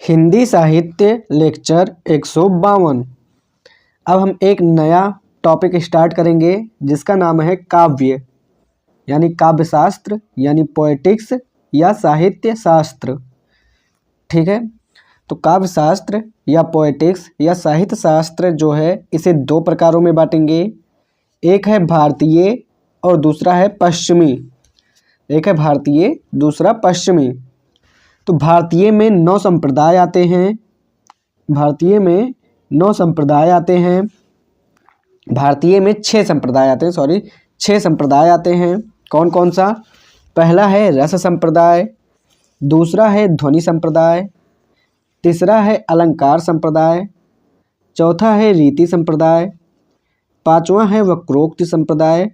हिंदी साहित्य लेक्चर 152। अब हम एक नया टॉपिक स्टार्ट करेंगे जिसका नाम है काव्य यानी काव्य शास्त्र यानी पोएटिक्स या साहित्य शास्त्र। ठीक है, तो काव्य शास्त्र या पोएटिक्स या साहित्य शास्त्र जो है इसे दो प्रकारों में बांटेंगे। एक है भारतीय और दूसरा है पश्चिमी। एक है भारतीय, दूसरा पश्चिमी। तो भारतीय में 9 संप्रदाय आते हैं। भारतीय में 9 संप्रदाय आते हैं। भारतीय में 6 संप्रदाय आते हैं। 6 संप्रदाय आते हैं। कौन कौन सा? पहला है रस संप्रदाय, दूसरा है ध्वनि संप्रदाय, तीसरा है अलंकार संप्रदाय, चौथा है रीति संप्रदाय, पांचवा है वक्रोक्ति संप्रदाय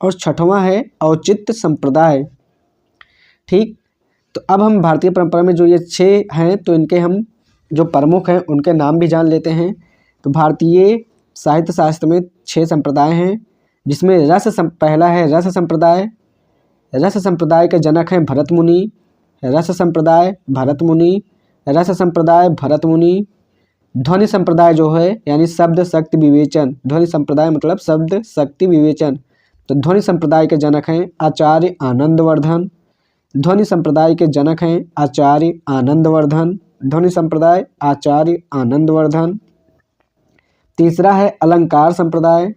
और छठवां है औचित्य संप्रदाय। ठीक, तो अब हम भारतीय परंपरा में जो ये 6 हैं तो इनके हम जो प्रमुख हैं उनके नाम भी जान लेते हैं। तो भारतीय साहित्य शास्त्र में 6 संप्रदाय हैं जिसमें पहला है रस संप्रदाय। रस संप्रदाय के जनक हैं भरत मुनि। रस संप्रदाय भरत मुनि, रस संप्रदाय भरत मुनि। ध्वनि संप्रदाय जो है यानी शब्द शक्ति विवेचन। ध्वनि संप्रदाय मतलब शब्द शक्ति विवेचन। तो ध्वनि संप्रदाय के जनक हैं आचार्य आनंदवर्धन। ध्वनि संप्रदाय के जनक हैं आचार्य आनंदवर्धन। ध्वनि संप्रदाय आचार्य आनंदवर्धन। तीसरा है अलंकार संप्रदाय।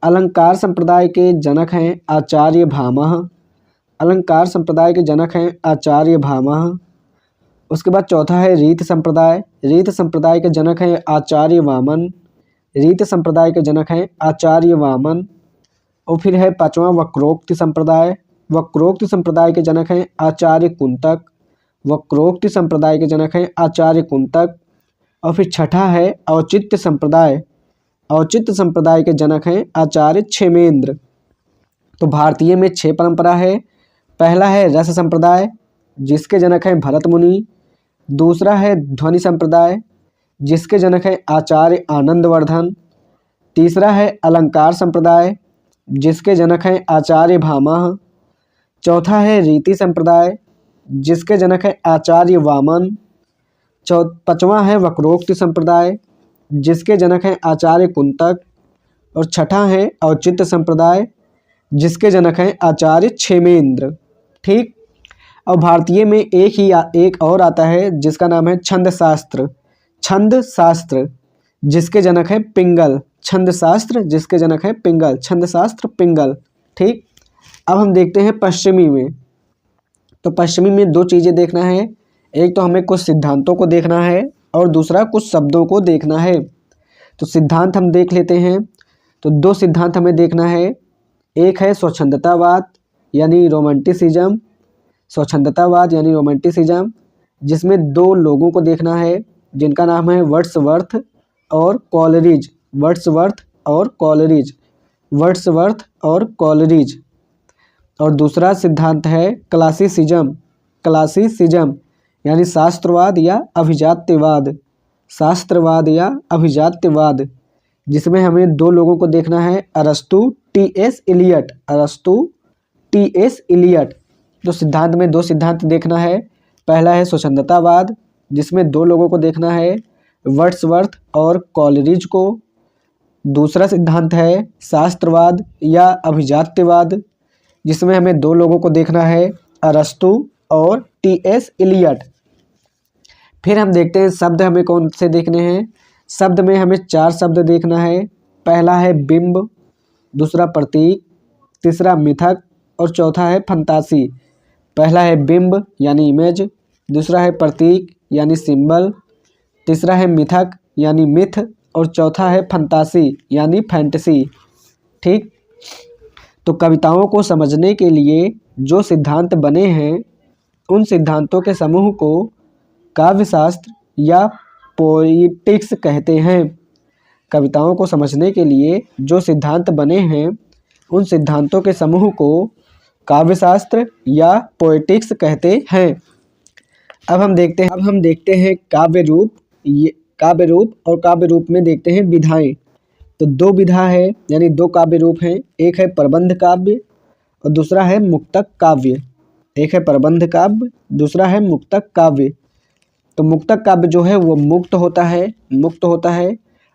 अलंकार संप्रदाय के जनक हैं आचार्य भामह। अलंकार संप्रदाय के जनक हैं आचार्य भामह। उसके बाद चौथा है रीत संप्रदाय। रीत संप्रदाय के जनक हैं आचार्य वामन। रीत संप्रदाय के जनक हैं आचार्य वामन। और फिर है पांचवा वक्रोक्ति संप्रदाय। वक्रोक्ति संप्रदाय के जनक हैं आचार्य कुंतक। वक्रोक्ति संप्रदाय के जनक हैं आचार्य कुंतक। और फिर छठा है औचित्य संप्रदाय। औचित्य संप्रदाय के जनक हैं आचार्य क्षेमेंद्र। तो भारतीय में 6 परंपरा है। पहला है रस संप्रदाय जिसके जनक हैं भरत मुनि। दूसरा है ध्वनि संप्रदाय जिसके जनक हैं आचार्य आनंदवर्धन। तीसरा है अलंकार संप्रदाय जिसके जनक हैं आचार्य भामह। चौथा है रीति संप्रदाय जिसके जनक हैं आचार्य वामन। पांचवा है वक्रोक्ति संप्रदाय जिसके जनक हैं आचार्य कुंतक। और छठा है औचित्य संप्रदाय जिसके जनक हैं आचार्य क्षेमेंद्र। ठीक, और भारतीय में एक और आता है जिसका नाम है छंद शास्त्र। छंद शास्त्र जिसके जनक हैं पिंगल। छंद शास्त्र जिसके जनक हैं पिंगल। छंद शास्त्र पिंगल। ठीक, अब हम देखते हैं पश्चिमी में। तो पश्चिमी में 2 चीज़ें देखना है। एक तो हमें कुछ सिद्धांतों को देखना है और दूसरा कुछ शब्दों को देखना है। तो सिद्धांत हम देख लेते हैं। तो 2 सिद्धांत हमें देखना है। एक है स्वच्छंदतावाद यानी रोमांटिसिज्म। स्वच्छंदतावाद यानी रोमांटिसिज्म जिसमें 2 लोगों को देखना है जिनका नाम है वर्ड्सवर्थ और कॉलरिज। वर्ड्सवर्थ और कॉलरिज। वर्ड्सवर्थ और कॉलरिज। और दूसरा सिद्धांत है क्लासिसिज्म। क्लासिसिज्म यानी शास्त्रवाद या अभिजात्यवाद। शास्त्रवाद या अभिजात्यवाद जिसमें हमें 2 लोगों को देखना है अरस्तु टी.एस. इलियट। अरस्तु टी.एस. इलियट। तो सिद्धांत में 2 सिद्धांत देखना है। पहला है स्वच्छंदतावाद जिसमें 2 लोगों को देखना है वर्ड्सवर्थ और कॉलरिज को। दूसरा सिद्धांत है शास्त्रवाद या अभिजात्यवाद जिसमें हमें 2 लोगों को देखना है अरस्तु और टी.एस. इलियट। फिर हम देखते हैं शब्द हमें कौन से देखने हैं। शब्द में हमें 4 शब्द देखना है। पहला है बिंब, दूसरा प्रतीक, तीसरा मिथक और चौथा है फंतासी। पहला है बिंब यानी इमेज, दूसरा है प्रतीक यानी सिंबल, तीसरा है मिथक यानी मिथ और चौथा है फंतासी यानी फैंटेसी। ठीक, तो कविताओं को समझने के लिए जो सिद्धांत बने हैं उन सिद्धांतों के समूह को काव्यशास्त्र या पोएटिक्स कहते हैं। कविताओं को समझने के लिए जो सिद्धांत बने हैं उन सिद्धांतों के समूह को काव्यशास्त्र या पोएटिक्स कहते हैं। अब हम देखते हैं काव्य रूप। ये काव्य रूप और काव्य रूप में देखते हैं विधाएं। तो 2 विधा है यानी 2 काव्य रूप हैं। एक है प्रबंध काव्य और दूसरा है मुक्तक काव्य। एक है प्रबंध काव्य, दूसरा है मुक्तक काव्य। तो मुक्तक काव्य जो है वो मुक्त होता है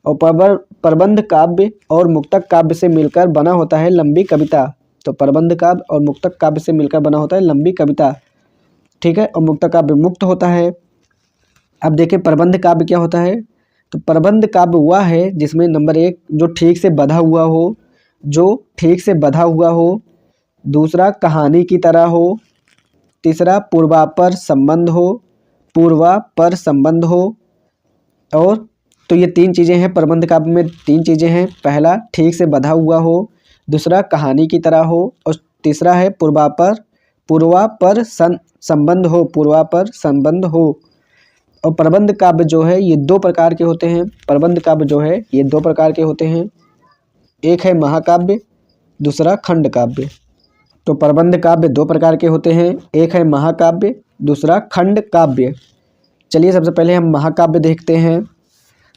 और प्रबंध काव्य और मुक्तक काव्य से मिलकर बना होता है लंबी कविता। तो प्रबंध काव्य और मुक्तक काव्य से मिलकर बना होता है लंबी कविता, ठीक है, और मुक्तक काव्य मुक्त होता है। अब देखिए प्रबंध काव्य क्या होता है। तो प्रबंध काव्य वह है जिसमें नंबर 1 जो ठीक से बधा हुआ हो, दूसरा कहानी की तरह हो, तीसरा पूर्वापर संबंध हो और तो ये 3 चीज़ें हैं प्रबंध काव्य में। 3 चीज़ें हैं, पहला ठीक से बधा हुआ हो, दूसरा कहानी की तरह हो और तीसरा है पूर्वापर संबंध हो। और प्रबंध काव्य जो है ये 2 प्रकार के होते हैं। प्रबंध काव्य जो है ये 2 प्रकार के होते हैं, एक है महाकाव्य, दूसरा खंड काव्य। तो प्रबंध काव्य 2 प्रकार के होते हैं, एक है महाकाव्य, दूसरा खंड काव्य। चलिए सबसे पहले हम महाकाव्य देखते हैं।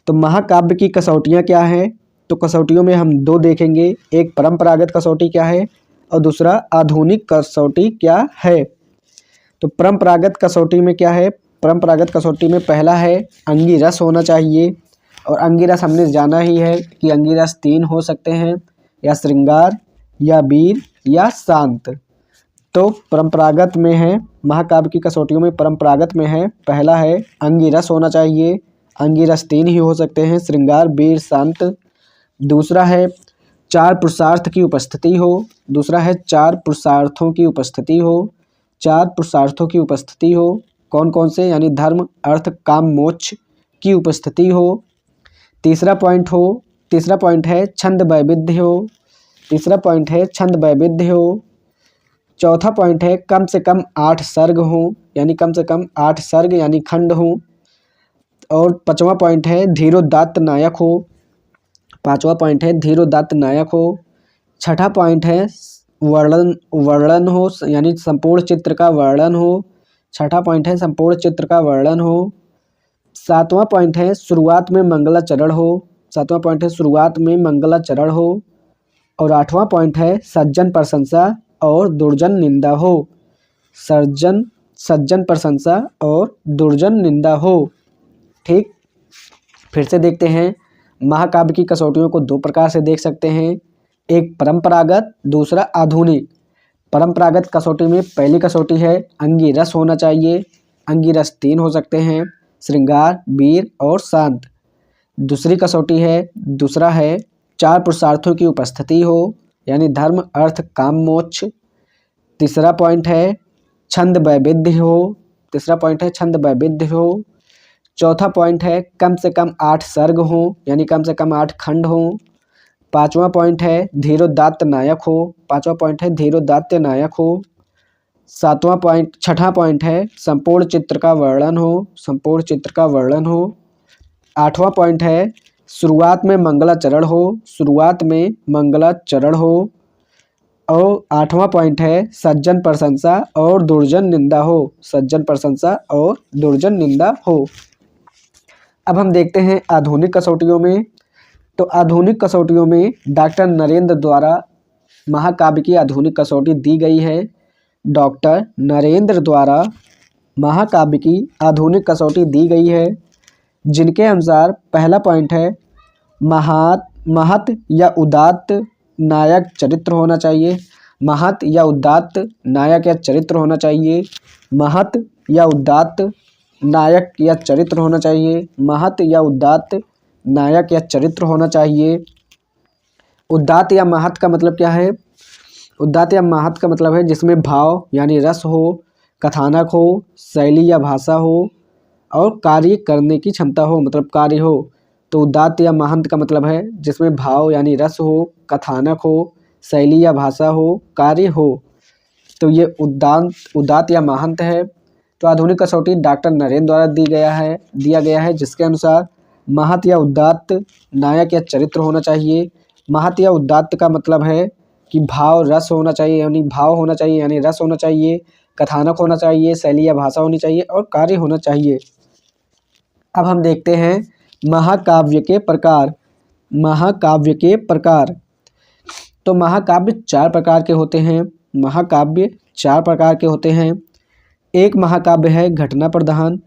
तो महाकाव्य की कसौटियाँ क्या हैं। तो कसौटियों में हम 2 देखेंगे, एक परंपरागत कसौटी क्या है और दूसरा आधुनिक कसौटी क्या है। तो परंपरागत कसौटी में क्या है, परंपरागत कसौटी में पहला है अंगिरस होना चाहिए। और अंगिरस हमने जाना ही है कि अंगिरस 3 हो सकते हैं, या श्रृंगार या वीर या शांत। तो परंपरागत में है, महाकाव्य की कसौटियों में परंपरागत में है, पहला है अंगिरस होना चाहिए। अंगिरस 3 ही हो सकते हैं, श्रृंगार वीर शांत। दूसरा है 4 पुरुषार्थ की उपस्थिति हो, दूसरा है 4 पुरुषार्थों की उपस्थिति हो। 4 पुरुषार्थों की उपस्थिति हो, कौन कौन से, यानी धर्म अर्थ काम मोक्ष की उपस्थिति हो। तीसरा पॉइंट है छंद वैविध्य हो, तीसरा पॉइंट है छंद वैविध्य हो। चौथा पॉइंट है कम से कम 8 सर्ग हो, यानी कम से कम 8 सर्ग यानी खंड हो। और 5वां पॉइंट है धीरोदात्त नायक हो, 5वां पॉइंट है धीरोदात्त नायक हो। 6ठा पॉइंट है वर्णन हो, यानी संपूर्ण चित्र का वर्णन हो। 6ठा पॉइंट है संपूर्ण चित्र का वर्णन हो। 7वां पॉइंट है शुरुआत में मंगलाचरण हो, 7वां पॉइंट है शुरुआत में मंगलाचरण हो। और 8वां पॉइंट है सज्जन प्रशंसा और दुर्जन निंदा हो, सज्जन प्रशंसा और दुर्जन निंदा हो। ठीक, फिर से देखते हैं। महाकाव्य की कसौटियों को 2 प्रकार से देख सकते हैं, एक परंपरागत, दूसरा आधुनिक। परंपरागत कसौटी में पहली कसौटी है अंगिरस होना चाहिए, अंगिरस 3 हो सकते हैं, श्रृंगार वीर और शांत। दूसरा है 4 पुरुषार्थों की उपस्थिति हो, यानी धर्म अर्थ काम मोक्ष। तीसरा पॉइंट है छंद वैविध्य हो, चौथा पॉइंट है कम से कम 8 सर्ग हो, यानी कम से कम 8 खंड हो। 5वां पॉइंट है धीरोदात्त नायक हो, 6ठा पॉइंट है संपूर्ण चित्र का वर्णन हो। 8वां पॉइंट है शुरुआत में मंगलाचरण हो। और 8वां पॉइंट है सज्जन प्रशंसा और दुर्जन निंदा हो। अब हम देखते हैं आधुनिक कसौटियों में। तो आधुनिक कसौटियों में डॉक्टर नरेंद्र द्वारा महाकाव्य की आधुनिक कसौटी दी गई है। डॉक्टर नरेंद्र द्वारा महाकाव्य की आधुनिक कसौटी दी गई है, जिनके अनुसार पहला पॉइंट है महत या उदात्त नायक चरित्र होना चाहिए। महत या उदात्त नायक या चरित्र होना चाहिए। महत या उदात्त नायक या चरित्र होना चाहिए। महत या उदात्त नायक या चरित्र होना चाहिए। उदात्त या महत का मतलब क्या है। उदात्त या महत का मतलब है जिसमें भाव यानी रस हो, कथानक हो, शैली या भाषा हो और कार्य करने की क्षमता हो, मतलब कार्य हो। तो उदात्त या महंत का मतलब है जिसमें भाव यानी रस हो, कथानक हो, शैली या भाषा हो, कार्य हो। तो ये उदात्त या महंत है। तो आधुनिक कसौटी डॉक्टर नरेंद्र द्वारा दिया गया है, जिसके अनुसार महत या उदात्त नायक या चरित्र होना चाहिए। महत या उदात्त का मतलब है कि भाव रस होना चाहिए, यानी रस होना चाहिए, कथानक होना चाहिए, शैली या भाषा होनी चाहिए और कार्य होना चाहिए। अब हम देखते हैं महाकाव्य के प्रकार। तो महाकाव्य 4 प्रकार के होते हैं। एक महाकाव्य है घटना प्रधान,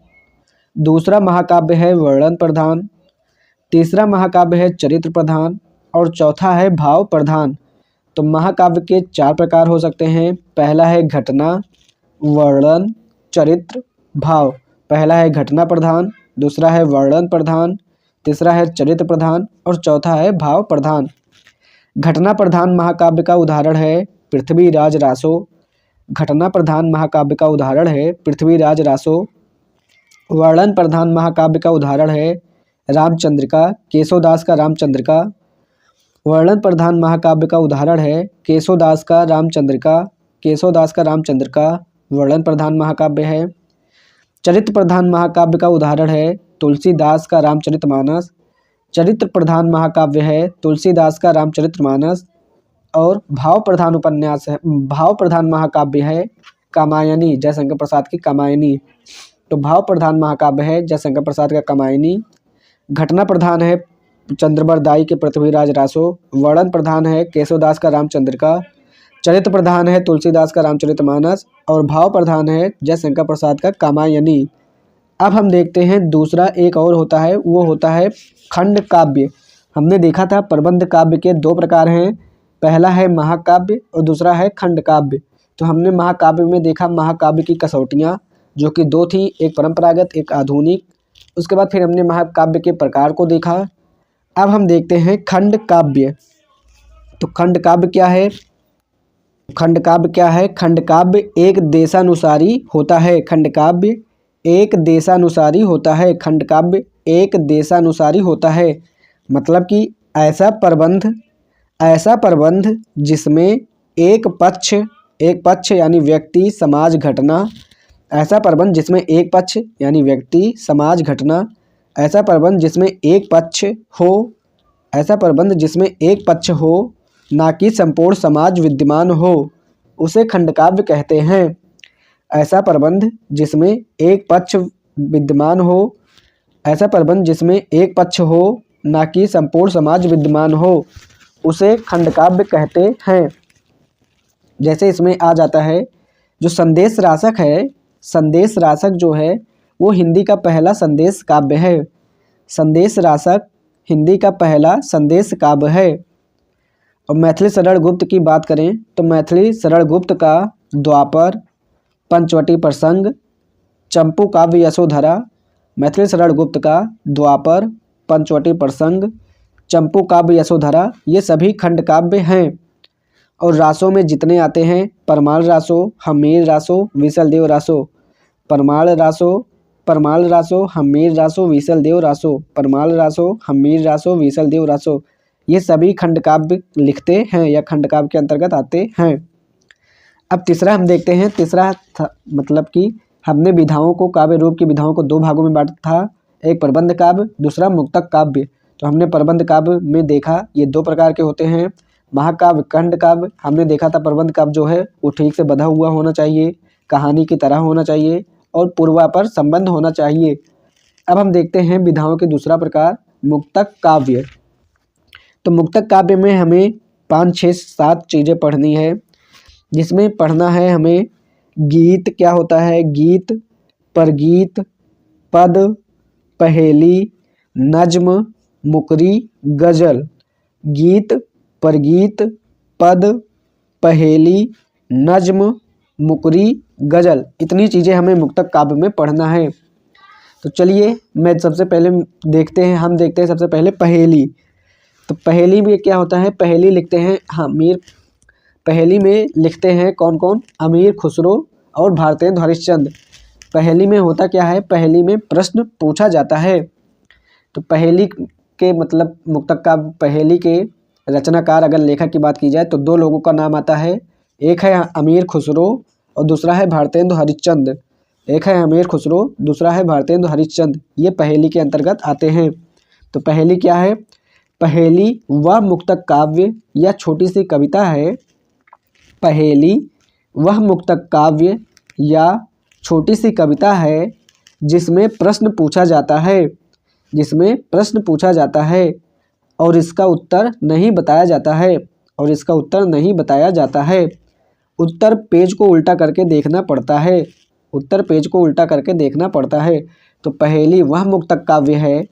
दूसरा महाकाव्य है वर्णन प्रधान, तीसरा महाकाव्य है चरित्र प्रधान और चौथा है भाव प्रधान। तो महाकाव्य के 4 प्रकार हो सकते हैं। पहला है घटना, वर्णन, चरित्र, भाव। पहला है घटना प्रधान, दूसरा है वर्णन प्रधान, तीसरा है चरित्र प्रधान और चौथा है भाव प्रधान। घटना प्रधान महाकाव्य का उदाहरण है पृथ्वीराज रासो। घटना प्रधान महाकाव्य का उदाहरण है पृथ्वीराज रासो। वर्णन प्रधान महाकाव्य का उदाहरण है रामचंद्रिका, केशवदास का रामचंद्रिका। वर्णन प्रधान महाकाव्य का उदाहरण है केशवदास का रामचंद्रिका, केशवदास का रामचंद्रिका वर्णन प्रधान महाकाव्य है। चरित्र प्रधान महाकाव्य का उदाहरण है तुलसीदास का रामचरितमानस। चरित्र प्रधान महाकाव्य है तुलसीदास का रामचरितमानस। और भाव प्रधान उपन्यास है, भाव प्रधान महाकाव्य है कामायनी, जयशंकर प्रसाद की कामायनी। तो भाव प्रधान महाकाव्य है जयशंकर प्रसाद का कामायनी। घटना प्रधान है चंद्रबरदाई के पृथ्वीराज रासो। वर्णन प्रधान है केशवदास का रामचंद्रिका। चरित्र प्रधान है तुलसीदास का रामचरितमानस और भाव प्रधान है जयशंकर प्रसाद का कामायनी। अब हम देखते हैं दूसरा एक और होता है, वो होता है खंड काव्य। हमने देखा था प्रबंध काव्य के 2 प्रकार हैं, पहला है महाकाव्य और दूसरा है खंड काव्य। तो हमने महाकाव्य में देखा महाकाव्य की कसौटियाँ जो कि 2 थी, एक परंपरागत एक आधुनिक। उसके बाद फिर हमने महाकाव्य के प्रकार को देखा। अब हम देखते हैं खंड काव्य। तो खंड काव्य क्या है? खंड काव्य क्या है? खंड काव्य एक देशानुसारी होता है। खंड काव्य एक देशानुसारी होता है। खंड काव्य एक देशानुसारी होता है। मतलब कि ऐसा प्रबंध जिसमें एक पक्ष यानी व्यक्ति समाज घटना, ऐसा प्रबंध जिसमें एक पक्ष यानी व्यक्ति समाज घटना, ऐसा प्रबंध जिसमें एक पक्ष हो, ऐसा प्रबंध जिसमें एक पक्ष हो ना कि संपूर्ण समाज विद्यमान हो, उसे खंड काव्य कहते हैं। ऐसा प्रबंध जिसमें एक पक्ष विद्यमान हो, ऐसा प्रबंध जिसमें एक पक्ष हो ना कि संपूर्ण समाज विद्यमान हो, उसे खंड काव्य कहते हैं। जैसे इसमें आ जाता है जो संदेश राशक है, संदेश राशक जो है वो हिंदी का पहला संदेश काव्य है। संदेश राशक हिंदी का पहला संदेश काव्य है। और मैथिली शरण गुप्त की बात करें तो मैथिली शरण गुप्त का द्वापर, पंचवटी प्रसंग, चंपू काव्य यशोधरा। मैथिली शरण गुप्त का द्वापर, पंचवटी प्रसंग, चंपू काव्य यशोधरा ये सभी खंड काव्य हैं। और रासों में जितने आते हैं परमाल रासो, हमीर रासो, विशलदेव रासो। परमाल रासो, हमीर रासो, विशलदेव रासो। परमाल रासो, हमीर रासो, विशलदेव रासो ये सभी खंड काव्य लिखते हैं या खंड काव्य के अंतर्गत आते हैं। अब तीसरा हम देखते हैं। तीसरा मतलब कि हमने विधाओं को, काव्य रूप की विधाओं को 2 भागों में बांटा था, एक प्रबंध काव्य, दूसरा मुक्तक काव्य। तो हमने प्रबंध काव्य में देखा ये 2 प्रकार के होते हैं, महाकाव्य, खंड काव्य। हमने देखा था प्रबंध काव्य जो है वो ठीक से बंधा हुआ होना चाहिए, कहानी की तरह होना चाहिए और पूर्वापर संबंध होना चाहिए। अब हम देखते हैं विधाओं के दूसरा प्रकार मुक्तक काव्य। तो मुक्तक काव्य में हमें 5, 6, 7 चीज़ें पढ़नी है, जिसमें पढ़ना है हमें गीत क्या होता है, गीत, परगीत, पद, पहेली, नज्म, मुकरी, गज़ल। गीत, परगीत, पद, पहेली, नज्म, मुकरी, गज़ल इतनी चीज़ें हमें मुक्तक काव्य में पढ़ना है। तो चलिए मैं सबसे पहले देखते हैं सबसे पहले पहेली। तो पहेली में क्या होता है? पहेली लिखते हैं पहेली में लिखते हैं कौन कौन? अमीर खुसरो और भारतेंदु हरिश्चंद्र। पहेली में होता क्या है? पहेली में प्रश्न पूछा जाता है। तो पहेली के मतलब मुक्तक का पहेली के रचनाकार अगर लेखक की बात की जाए तो 2 लोगों का नाम आता है, एक है अमीर खुसरो और दूसरा है भारतेंदु हरिश्चंद्र। एक है अमीर खुसरो, दूसरा है भारतेंदु हरिश्चंद्र। ये पहेली के अंतर्गत आते हैं। तो पहेली क्या है? पहेली वह मुक्तक काव्य या छोटी सी कविता है। पहेली वह मुक्तक काव्य या छोटी सी कविता है जिसमें प्रश्न पूछा जाता है, जिसमें प्रश्न पूछा जाता है और इसका उत्तर नहीं बताया जाता है, और इसका उत्तर नहीं बताया जाता है। उत्तर पेज को उल्टा करके देखना पड़ता है, उत्तर पेज को उल्टा करके देखना पड़ता है। तो पहेली वह मुक्तक काव्य है,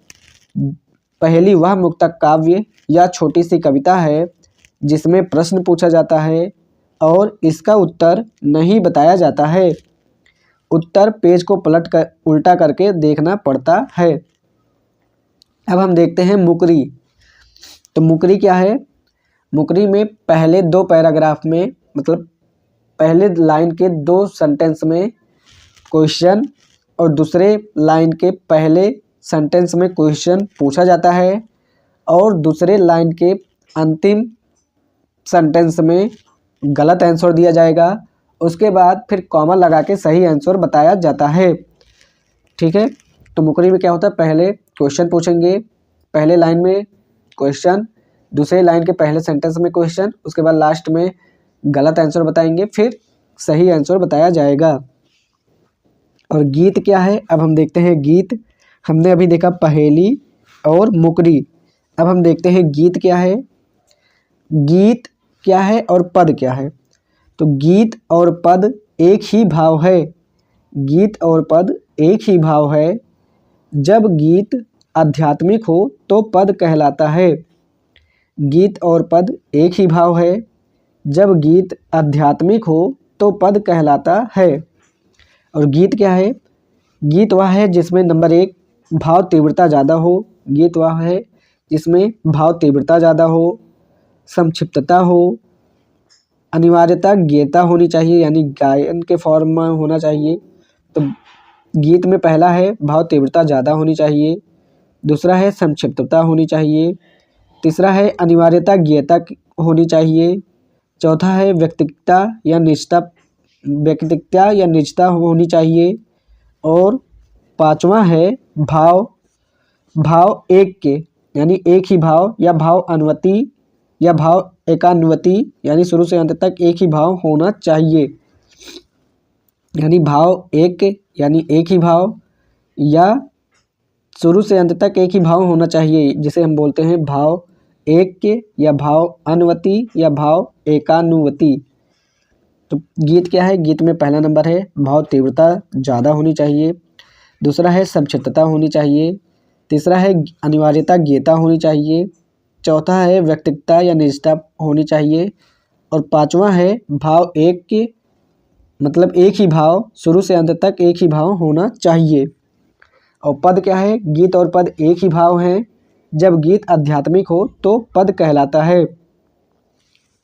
पहेली वह मुक्तक काव्य या छोटी सी कविता है जिसमें प्रश्न पूछा जाता है और इसका उत्तर नहीं बताया जाता है। उत्तर पेज को पलट कर उल्टा करके देखना पड़ता है। अब हम देखते हैं मुकरी। तो मुकरी क्या है? मुकरी में पहले 2 पैराग्राफ में, मतलब पहले लाइन के 2 सेंटेंस में क्वेश्चन और दूसरे लाइन के पहले सेंटेंस में क्वेश्चन पूछा जाता है और दूसरे लाइन के अंतिम सेंटेंस में गलत आंसर दिया जाएगा। उसके बाद फिर कॉमा लगा के सही आंसर बताया जाता है। ठीक है, तो मुकरी में क्या होता है, पहले क्वेश्चन पूछेंगे, पहले लाइन में क्वेश्चन, दूसरे लाइन के पहले सेंटेंस में क्वेश्चन, उसके बाद लास्ट में गलत आंसर बताएंगे, फिर सही आंसर बताया जाएगा। और गीत क्या है? अब हम देखते हैं गीत। हमने अभी देखा पहेली और मुकरी, अब हम देखते हैं गीत क्या है। गीत क्या है और पद क्या है? तो गीत और पद एक ही भाव है। गीत और पद एक ही भाव है। जब गीत आध्यात्मिक हो तो पद कहलाता है। गीत और पद एक ही भाव है। जब गीत आध्यात्मिक हो तो पद कहलाता है। और गीत क्या है? गीत वह है जिसमें नंबर 1 भाव तीव्रता ज़्यादा हो। गीत वह है जिसमें भाव तीव्रता ज़्यादा हो, संक्षिप्तता हो, अनिवार्यता गेयता होनी चाहिए, यानी गायन के फॉर्म में होना चाहिए। तो गीत में पहला है भाव तीव्रता ज़्यादा होनी चाहिए, दूसरा है संक्षिप्तता होनी चाहिए, तीसरा है अनिवार्यता गेयता होनी चाहिए, चौथा है व्यक्तिगता या निजता होनी चाहिए, और पांचवा है भाव एक के, यानी एक ही भाव, या भाव अनुवति या भाव एकान्वति, यानी शुरू से अंत तक एक ही भाव होना चाहिए। यानी भाव एक यानी एक ही भाव, या शुरू से अंत तक एक ही भाव होना चाहिए, जिसे हम बोलते हैं भाव एक के, या भाव अनुवति, या भाव एकानुवति। तो गीत क्या है? गीत में पहला नंबर है भाव तीव्रता ज़्यादा होनी चाहिए, दूसरा है संक्षिप्तता होनी चाहिए, तीसरा है अनिवार्यता गेयता होनी चाहिए, चौथा है व्यक्तिगता या निजता होनी चाहिए, और पांचवा है भाव एक के, मतलब एक ही भाव, शुरू से अंत तक एक ही भाव होना चाहिए। और पद क्या है? गीत और पद एक ही भाव हैं। जब गीत आध्यात्मिक हो तो पद कहलाता है।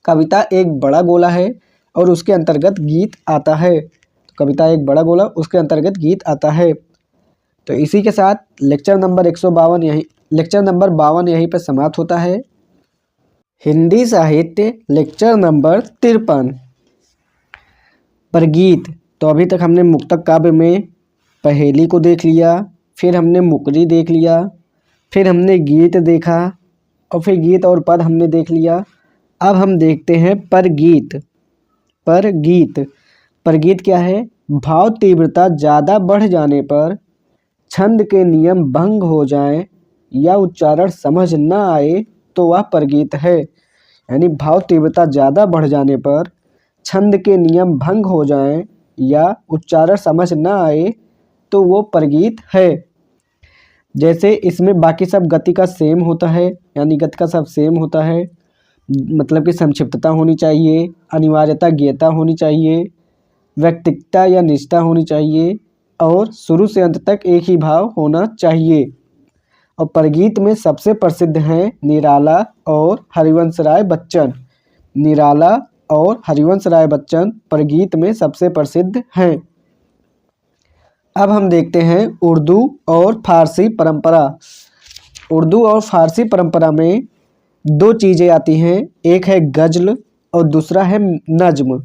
कविता एक बड़ा गोला है और उसके अंतर्गत गीत आता है। तो कविता एक बड़ा गोला, उसके अंतर्गत गीत आता है। तो इसी के साथ लेक्चर नंबर 52 यहीं पर समाप्त होता है। हिंदी साहित्य लेक्चर नंबर 53 पर गीत। तो अभी तक हमने मुक्तक काव्य में पहेली को देख लिया, फिर हमने मुकरी देख लिया, फिर हमने गीत देखा, और फिर गीत और पद हमने देख लिया। अब हम देखते हैं पर गीत। पर गीत क्या है? भाव तीव्रता ज़्यादा बढ़ जाने पर, छंद के नियम भंग हो जाएं या उच्चारण समझ न आए तो वह परगीत है। यानी भाव तीव्रता ज़्यादा बढ़ जाने पर, छंद के नियम भंग हो जाएं या उच्चारण समझ न आए तो वो परगीत है। जैसे इसमें बाकी सब गति का सेम होता है, यानी गति का सब सेम होता है, मतलब कि संक्षिप्तता होनी चाहिए, अनिवार्यता गेयता होनी चाहिए, व्यक्तिगता या निजता होनी चाहिए, और शुरू से अंत तक एक ही भाव होना चाहिए। और परगीत में सबसे प्रसिद्ध हैं निराला और हरिवंश राय बच्चन। निराला और हरिवंश राय बच्चन परगीत में सबसे प्रसिद्ध हैं। अब हम देखते हैं उर्दू और फारसी परंपरा। उर्दू और फारसी परंपरा में 2 चीज़ें आती हैं, एक है गज़ल और दूसरा है नज़्म।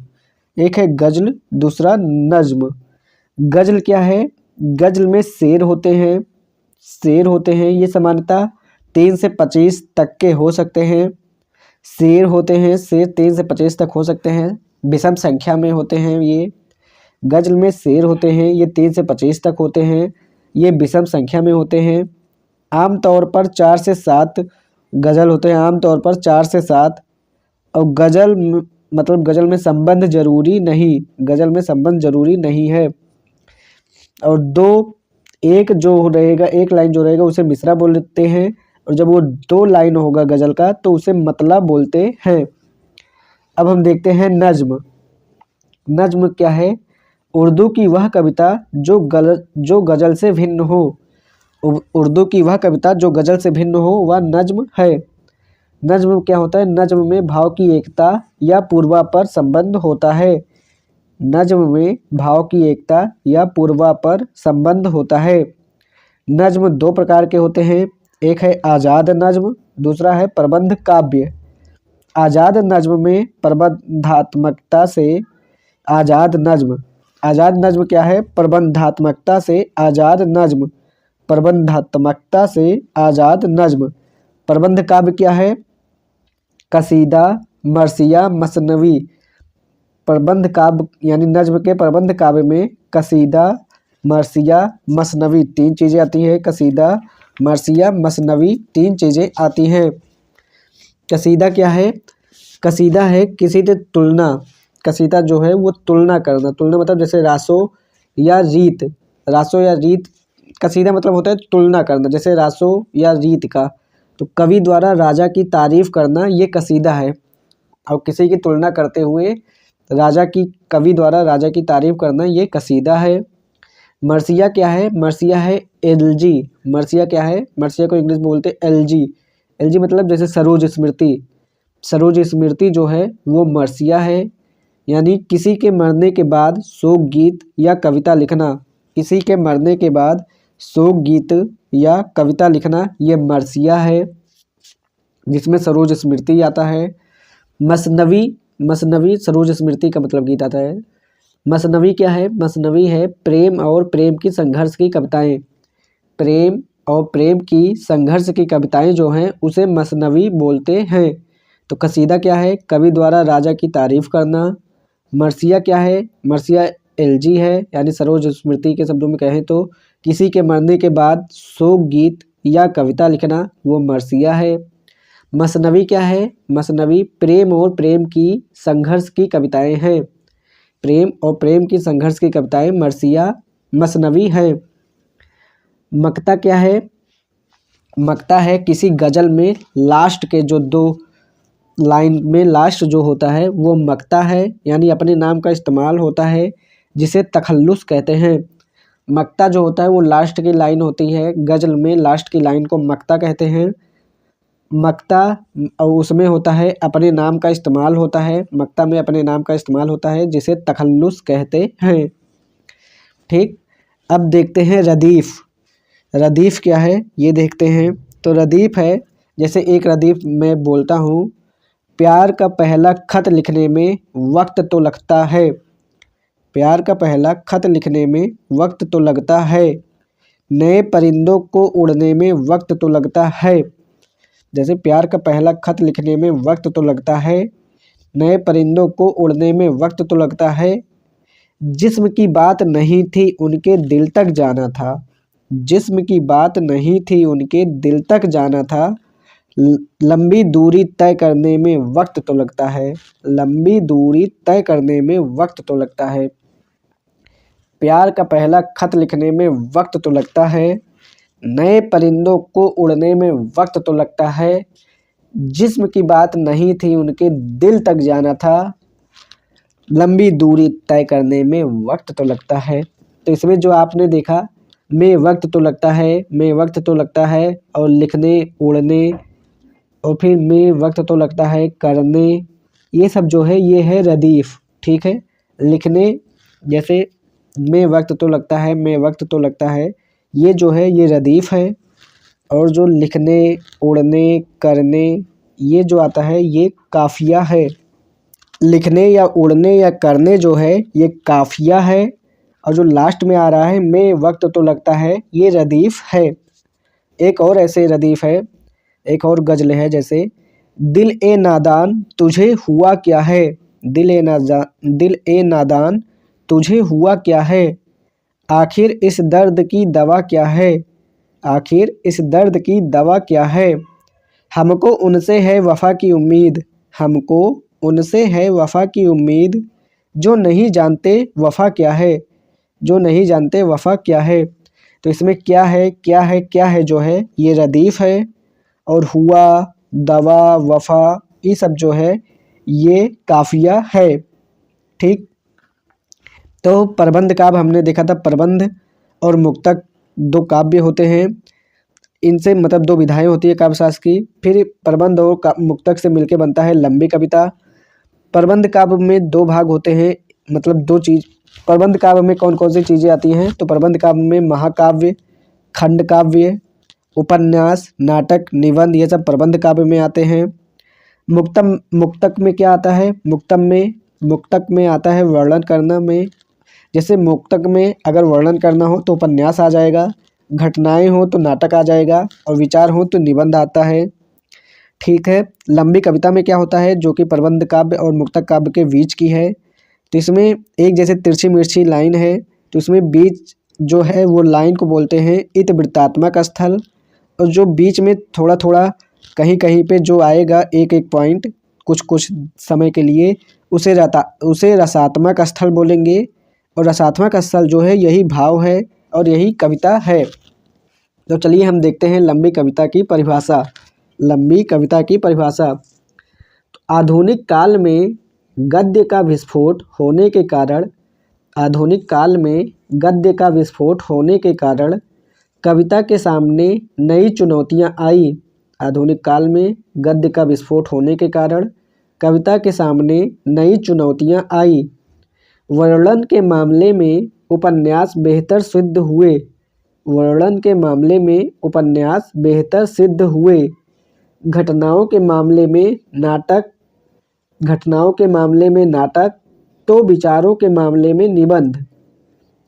एक है गज़ल, दूसरा नज़्म। गज़ल क्या है? गज़ल में शेर होते हैं। ये सामान्यतः 3 से 25 तक के हो सकते हैं। शेर होते हैं, शेर 3 से 25 तक हो सकते हैं, विषम संख्या में होते हैं। ये गज़ल में शेर होते हैं, ये 3 से 25 तक होते हैं, ये विषम संख्या में होते हैं। आमतौर पर 4 से 7 गज़ल होते हैं, आमतौर पर 4 से 7। और गज़ल में संबंध जरूरी नहीं है। और 2 एक जो रहेगा, एक लाइन जो रहेगा उसे मिसरा बोलते हैं, और जब वो 2 लाइन होगा गज़ल का तो उसे मतला बोलते हैं। अब हम देखते हैं नज्म। नज्म क्या है? उर्दू की वह कविता जो गज़ल से भिन्न हो। उर्दू की वह कविता जो गज़ल से भिन्न हो वह नज्म है। नज्म क्या होता है? नज्म में भाव की एकता या पूर्वापर संबंध होता है। नज्म में भाव की एकता या पूर्वापर संबंध होता है। नज्म 2 प्रकार के होते हैं, एक है आज़ाद नज्म, दूसरा है प्रबंध काव्य। आज़ाद नज्म में प्रबंधात्मकता से आज़ाद नज्म क्या है? प्रबंधात्मकता से आज़ाद नज्म। प्रबंधात्मकता से आज़ाद नज्म। प्रबंध काव्य क्या है? कसीदा, मरसिया, मसनवी। प्रबंध काव्य यानी नज्म के प्रबंध काव्य में कसीदा, मरसिया, मसनवी 3 चीज़ें आती हैं। कसीदा, मरसिया, मसनवी 3 चीज़ें आती हैं। कसीदा क्या है? कसीदा है किसी से तुलना। कसीदा जो है वो तुलना करना। तुलना मतलब जैसे रासो या रीत। रासो या रीत, कसीदा मतलब होता है तुलना करना, जैसे रासो या रीत का। तो कवि द्वारा राजा की तारीफ़ करना ये कसीदा है। और किसी की तुलना करते हुए कवि द्वारा राजा की तारीफ़ करना ये कसीदा है। मरसिया क्या है? मरसिया है एलजी। मरसिया क्या है? मरसिया को इंग्लिश में बोलते हैं एलजी। एलजी मतलब जैसे सरोज स्मृति। सरोज स्मृति जो है वो मरसिया है। यानी किसी के मरने के बाद शोक गीत या कविता लिखना। किसी के मरने के बाद शोक गीत या कविता लिखना ये मरसिया है, जिसमें सरोज स्मृति आता है। मसनवी सरोज स्मृति का मतलब गीत आता है। मसनवी क्या है? मसनवी है प्रेम और प्रेम की संघर्ष की कविताएं। प्रेम और प्रेम की संघर्ष की कविताएं जो हैं उसे मसनवी बोलते हैं। तो कसीदा क्या है? कवि द्वारा राजा की तारीफ़ करना। मरसिया क्या है? मरसिया एलजी है, यानी सरोज स्मृति के शब्दों में कहें तो किसी के मरने के बाद शोक गीत या कविता लिखना, वो मरसिया है। मसनवी क्या है? मसनवी प्रेम और प्रेम की संघर्ष की कविताएं हैं। प्रेम और प्रेम की संघर्ष की कविताएं मरसिया, मसनवी हैं। मक्ता क्या है? मक्ता है किसी गज़ल में लास्ट के जो 2 लाइन में लास्ट जो होता है वो मक्ता है, यानी अपने नाम का इस्तेमाल होता है, जिसे तखल्लुस कहते हैं। मक्ता जो होता है वो लास्ट की लाइन होती है गज़ल में, लास्ट की लाइन को मक्ता कहते हैं। मक्ता और उसमें होता है अपने नाम का इस्तेमाल होता है। मक्ता में अपने नाम का इस्तेमाल होता है, जिसे तखल्लुस कहते हैं। ठीक, अब देखते हैं रदीफ़। रदीफ़ क्या है ये देखते हैं। तो रदीफ़ है, जैसे एक रदीफ़ मैं बोलता हूँ, प्यार का पहला खत लिखने में वक्त तो लगता है। प्यार का पहला खत लिखने में वक्त तो लगता है। नए परिंदों को उड़ने में वक्त तो लगता है। जैसे प्यार का पहला खत लिखने में वक्त तो लगता है, नए परिंदों को उड़ने में वक्त तो लगता है। जिस्म की बात नहीं थी उनके दिल तक जाना था। जिस्म की बात नहीं थी उनके दिल तक जाना था। लंबी दूरी तय करने में वक्त तो लगता है। लंबी दूरी तय करने में वक्त तो लगता है। प्यार का पहला खत लिखने में वक्त तो लगता है, नए परिंदों को उड़ने में वक्त तो लगता है। जिस्म की बात नहीं थी उनके दिल तक जाना था। लंबी दूरी तय करने में वक्त तो लगता है। तो इसमें जो आपने देखा, में वक्त तो लगता है, में वक्त तो लगता है, और लिखने, उड़ने, और फिर में वक्त तो लगता है, करने, ये सब जो है ये है रदीफ़। ठीक है, लिखने जैसे में वक्त तो लगता है, में वक्त तो लगता है, ये जो है ये रदीफ़ है। और जो लिखने, उड़ने, करने, ये जो आता है ये काफ़िया है। लिखने या उड़ने या करने जो है ये काफ़िया है, और जो लास्ट में आ रहा है में वक्त तो लगता है, ये रदीफ़ है। एक और ऐसे रदीफ़ है, एक और गज़ल है, जैसे दिल ए नादान तुझे हुआ क्या है। दिल ए नादान तुझे हुआ क्या है। आखिर इस दर्द की दवा क्या है। आखिर इस दर्द की दवा क्या है। हमको उनसे है वफ़ा की उम्मीद। हमको उनसे है वफ़ा की उम्मीद, जो नहीं जानते वफ़ा क्या है। जो नहीं जानते वफ़ा क्या है। तो इसमें क्या है क्या है क्या है जो है ये रदीफ है, और हुआ, दवा, वफा, ये सब जो है ये काफिया है। ठीक, तो प्रबंध काव्य हमने देखा था, प्रबंध और मुक्तक दो काव्य होते हैं, इनसे मतलब दो विधाएं होती है काव्य शास्त्र की। फिर प्रबंध और मुक्तक से मिलके बनता है लंबी कविता। प्रबंध काव्य में दो भाग होते हैं, मतलब दो चीज। प्रबंध काव्य में कौन कौन सी चीजें आती हैं, तो प्रबंध काव्य में महाकाव्य, खंड काव्य, उपन्यास, नाटक, निबंध, ये सब प्रबंध काव्य में आते हैं। मुक्तक में क्या आता है, मुक्तक में आता है वर्णन करना में। जैसे मुक्तक में अगर वर्णन करना हो तो उपन्यास आ जाएगा, घटनाएं हो तो नाटक आ जाएगा, और विचार हो तो निबंध आता है। ठीक है, लंबी कविता में क्या होता है, जो कि प्रबंध काव्य और मुक्तक काव्य के बीच की है। तो इसमें एक जैसे तिरछी मिर्ची लाइन है, तो इसमें बीच जो है वो लाइन को बोलते हैं इतिवृत्तात्मक स्थल, और जो बीच में थोड़ा थोड़ा कहीं कहीं पे जो आएगा एक एक पॉइंट कुछ कुछ समय के लिए, उसे रसात्मक स्थल बोलेंगे। और रसात्मक स्थल जो है यही भाव है और यही कविता है। तो चलिए हम देखते हैं लंबी कविता की परिभाषा। लंबी कविता की परिभाषा, तो आधुनिक काल में गद्य का विस्फोट होने के कारण, आधुनिक काल में गद्य का विस्फोट होने के कारण कविता के सामने नई चुनौतियां आई। आधुनिक काल में गद्य का विस्फोट होने के कारण कविता के सामने नई चुनौतियां आई। वर्णन के मामले में उपन्यास बेहतर सिद्ध हुए, वर्णन के मामले में उपन्यास बेहतर सिद्ध हुए। घटनाओं के मामले में नाटक, घटनाओं के मामले में नाटक, तो विचारों के मामले में निबंध।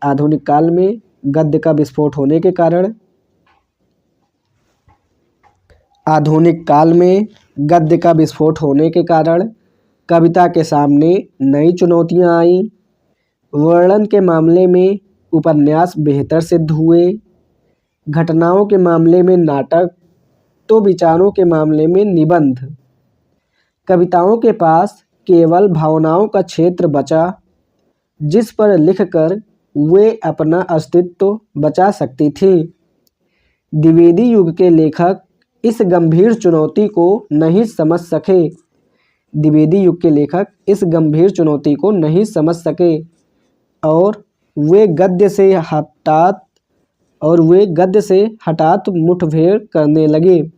आधुनिक काल में गद्य का विस्फोट होने के कारण, आधुनिक काल में गद्य का विस्फोट होने के कारण कविता के सामने नई चुनौतियां आई। वर्णन के मामले में उपन्यास बेहतर सिद्ध हुए। घटनाओं के मामले में नाटक, तो विचारों के मामले में निबंध। कविताओं के पास केवल भावनाओं का क्षेत्र बचा, जिस पर लिखकर वे अपना अस्तित्व बचा सकती थी। द्विवेदी युग के लेखक इस गंभीर चुनौती को नहीं समझ सके, द्विवेदी युग के लेखक इस गंभीर चुनौती को नहीं समझ सके, और वे गद्य से हठात मुठभेड़ करने लगे,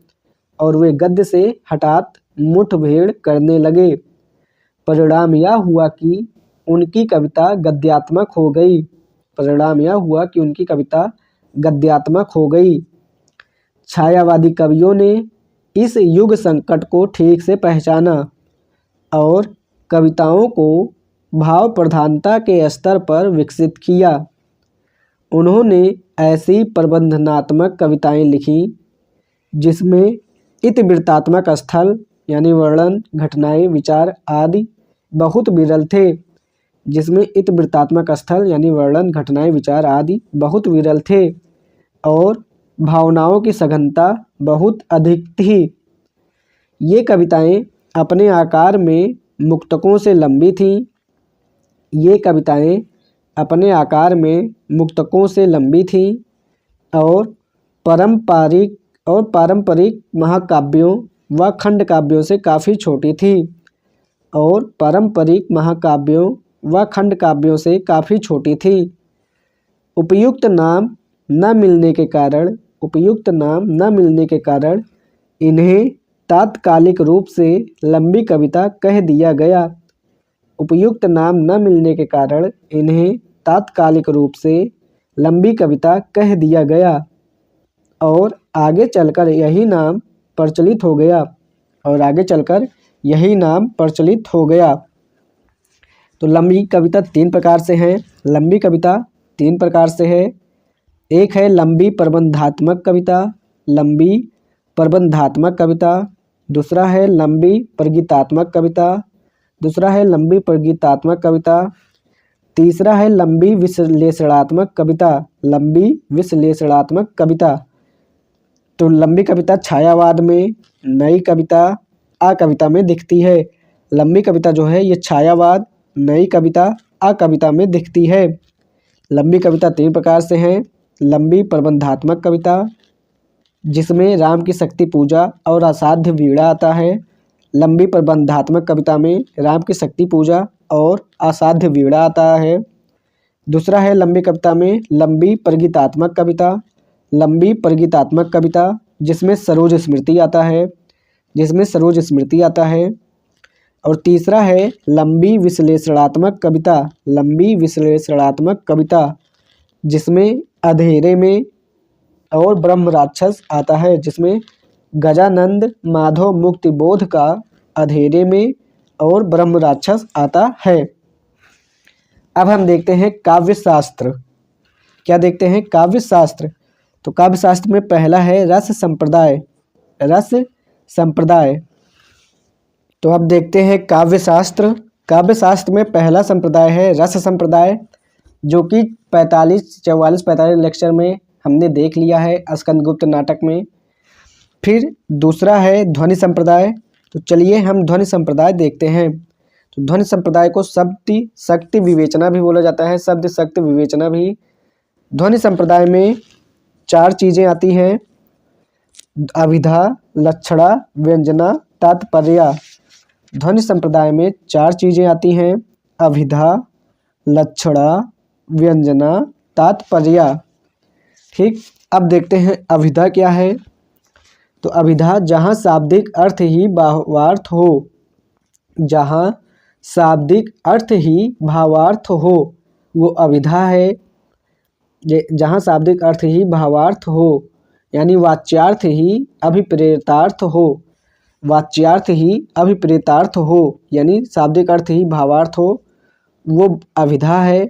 और वे गद्य से हठात मुठभेड़ करने लगे। परिणाम यह हुआ कि उनकी कविता गद्यात्मक हो गई, परिणाम यह हुआ कि उनकी कविता गद्यात्मक हो गई। छायावादी कवियों ने इस युग संकट को ठीक से पहचाना और कविताओं को भाव प्रधानता के स्तर पर विकसित किया। उन्होंने ऐसी प्रबंधनात्मक कविताएं लिखी जिसमें इतिवृत्तात्मक स्थल यानी वर्णन, घटनाएं, विचार आदि बहुत विरल थे, जिसमें इतिवृत्तात्मक स्थल यानी वर्णन, घटनाएं, विचार आदि बहुत विरल थे, और भावनाओं की सघनता बहुत अधिक थी। ये कविताएं अपने आकार में मुक्तकों से लंबी थीं। ये कविताएं अपने आकार में मुक्तकों से लंबी थीं और पारंपरिक महाकाव्यों व खंड काव्यों से काफ़ी छोटी थी, और पारंपरिक महाकाव्यों व खंड काव्यों से काफ़ी छोटी थी। उपयुक्त नाम न मिलने के कारण इन्हें तात्कालिक रूप से लंबी कविता कह दिया गया। उपयुक्त नाम न मिलने के कारण इन्हें तात्कालिक रूप से लंबी कविता कह दिया गया, और आगे चलकर यही नाम प्रचलित हो गया, तो लंबी कविता तीन प्रकार से है। लंबी कविता तीन प्रकार से है। एक है लंबी प्रबंधात्मक कविता, दूसरा है लंबी प्रगीतात्मक कविता, तीसरा है लंबी विश्लेषणात्मक कविता। तो लंबी कविता छायावाद में, नई कविता अकविता में दिखती है। लंबी कविता जो है ये छायावाद, नई कविता अकविता में दिखती है। लंबी कविता तीन प्रकार से हैं। लंबी प्रबंधात्मक कविता जिसमें राम की शक्ति पूजा और असाध्य वीणा आता है। लंबी प्रबंधात्मक कविता में राम की शक्ति पूजा और असाध्य वीणा आता है। दूसरा है लंबी कविता में लंबी प्रगीतात्मक कविता, लंबी प्रगीतात्मक कविता जिसमें सरोज स्मृति आता है, जिसमें सरोज स्मृति आता है। और तीसरा है लंबी विश्लेषणात्मक कविता, लंबी विश्लेषणात्मक कविता जिसमें अंधेरे में और ब्रह्म राक्षस आता है, जिसमें गजानंद माधव मुक्ति बोध का अंधेरे में और ब्रह्म राक्षस आता है। अब हम देखते हैं काव्य शास्त्र। क्या देखते हैं? काव्य शास्त्र। तो काव्य शास्त्र में पहला है रस संप्रदाय, रस संप्रदाय। तो अब देखते हैं काव्य शास्त्र। काव्य शास्त्र में पहला संप्रदाय है रस संप्रदाय, जो कि 44 लेक्चर में हमने देख लिया है स्कंदगुप्त नाटक में। फिर दूसरा है ध्वनि संप्रदाय। तो चलिए हम ध्वनि संप्रदाय देखते हैं। तो ध्वनि संप्रदाय को शब्द शक्ति विवेचना भी बोला जाता है, शब्द शक्ति विवेचना भी। ध्वनि संप्रदाय में 4 चीज़ें आती हैं, अभिधा, लक्षणा, व्यंजना, तात्पर्य। ध्वनि संप्रदाय में 4 चीज़ें आती हैं, अभिधा, लक्षणा, व्यंजना, तात्पर्य। ठीक, अब देखते हैं अभिधा क्या है। तो अभिधा जहाँ शाब्दिक अर्थ ही भावार्थ हो, जहाँ शाब्दिक अर्थ ही भावार्थ हो वो अभिधा है। जहाँ शाब्दिक अर्थ ही भावार्थ हो यानी वाच्यार्थ ही अभिप्रेतार्थ हो, वाच्यार्थ ही अभिप्रेतार्थ हो यानी शाब्दिक अर्थ ही भावार्थ हो, वो अभिधा है।